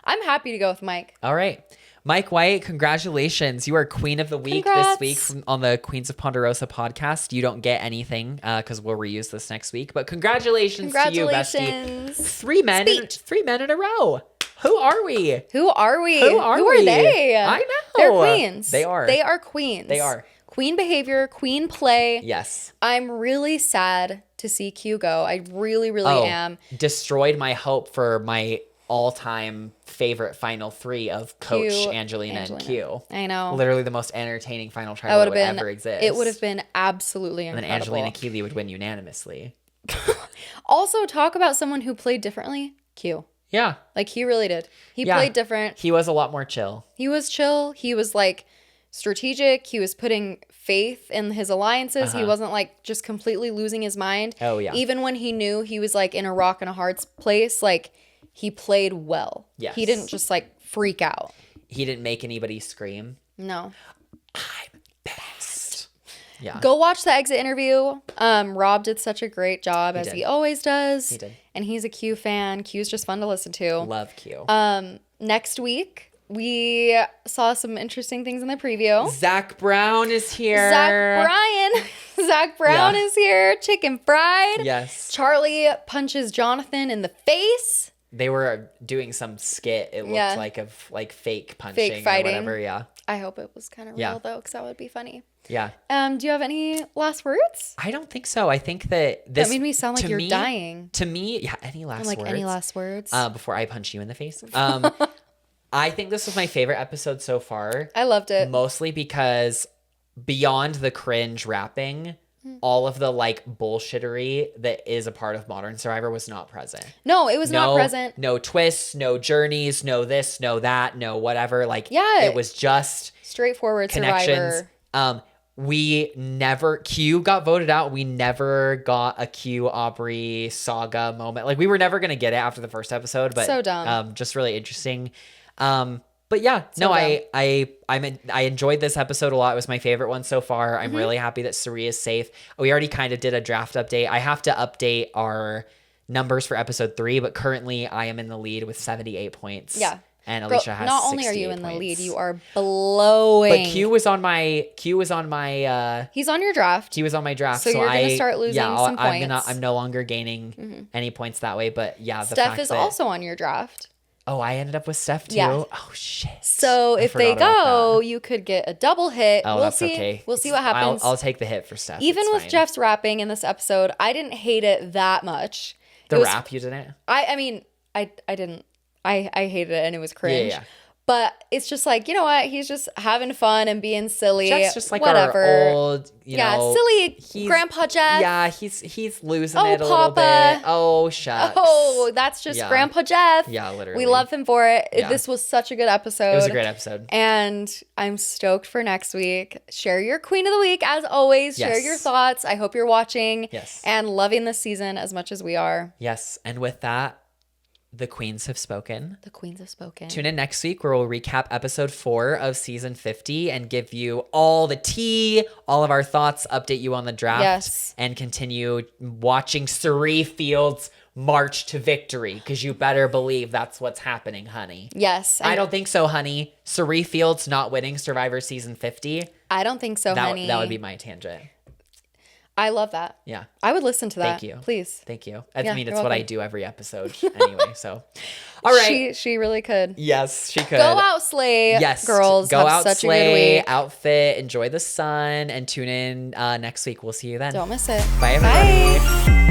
I'm happy to go with Mike. All right. Mike White, congratulations. You are Queen of the Week this week on the Queens of Ponderosa podcast. You don't get anything because we'll reuse this next week. But congratulations to you, bestie. Three men in a row. Who are we? Who are we? Who are they? I know. They're queens. They are. They are queens. They are. Queen behavior, queen play. Yes. I'm really sad to see Q go. I really, really am. Destroyed my hope for my all-time favorite final three of Coach, Angelina, and Q. I know. Literally the most entertaining final tribal that would ever exist. It would have been absolutely incredible. And then Angelina Keeley would win unanimously. Also, talk about someone who played differently. Q. Yeah. Like, he really did. He played different. He was a lot more chill. He was chill. He was, like, strategic. He was putting faith in his alliances. He wasn't, like, just completely losing his mind. Oh, yeah. Even when he knew he was, like, in a rock and a hard place, like, he played well. Yes. He didn't just, like, freak out. He didn't make anybody scream. No. I'm best. Yeah. Go watch the exit interview. Rob did such a great job, as he always does. He did. And he's a Q fan. Q's just fun to listen to. Love Q. Next week, we saw some interesting things in the preview. Zach Brown is here. Zach Brown is here. Chicken fried. Yes. Charlie punches Jonathan in the face. They were doing some skit, it looked like, of like fake punching fake fighting. or whatever. Yeah. I hope it was kind of real though, because that would be funny. Yeah. Do you have any last words? I don't think so. I think that this... That made me sound like you're dying. To me, yeah, any last words? Any last words? Before I punch you in the face. I think this was my favorite episode so far. I loved it. Mostly because beyond the cringe rapping, all of the like bullshittery that is a part of Modern Survivor was not present. No, it was not present. No twists, no journeys, no this, no that, no whatever. Like, it was just straightforward connections. Survivor. Q got voted out. We never got a Q Aubrey saga moment. Like, we were never gonna get it after the first episode, but so dumb. Just really interesting. But yeah, I enjoyed this episode a lot. It was my favorite one so far. I'm really happy that Sari is safe. We already kind of did a draft update. I have to update our numbers for episode 3, but currently I am in the lead with 78 points. Yeah. And Alicia has not only are you 68 in the points. lead, you are blowing. But Q was on my He's on your draft. he was on my draft. So you're gonna start losing some points. I'm no longer gaining any points that way. But yeah, the Steph fact is that, also on your draft. Oh, I ended up with Steph too. Yeah. Oh shit. So if they forgot about go, that. you could get a double hit. Oh, we'll that's see. okay. We'll see what happens. I'll take the hit for Steph. Even It's with fine. Jeff's rapping in this episode, I didn't hate it that much. The It was- rap you didn't. I mean, I didn't. I hated it and it was cringe. Yeah. But it's just like, you know what? He's just having fun and being silly. Jeff's just like whatever. our old, silly he's- Grandpa Jeff. Yeah, he's losing Oh, it a little Papa. bit. Oh, shucks. Oh, that's just Yeah. Grandpa Jeff. Yeah, literally. We love him for it. Yeah. This was such a good episode. It was a great episode. And I'm stoked for next week. Share your Queen of the Week as always. Share Yes. your thoughts. I hope you're watching Yes. and loving this season as much as we are. Yes, and with that, the queens have spoken. The queens have spoken. Tune in next week where we'll recap episode 4 of season 50 and give you all the tea, all of our thoughts, update you on the draft, Yes. and continue watching Suri Fields march to victory, because you better believe that's what's happening, honey. Yes. I don't think so, honey. Suri Fields not winning Survivor season 50. I don't think so, honey. That would be my tangent. I love that. Yeah. I would listen to that. Thank you. Please. Thank you. Yeah, It's you're what I welcome. do every episode anyway. So, all right. She really could. Yes, she could. Go out, slay. Yes, girls. Go have out, such slay, a good week. outfit, enjoy the sun, and tune in next week. We'll see you then. Don't miss it. Bye, everybody. Bye.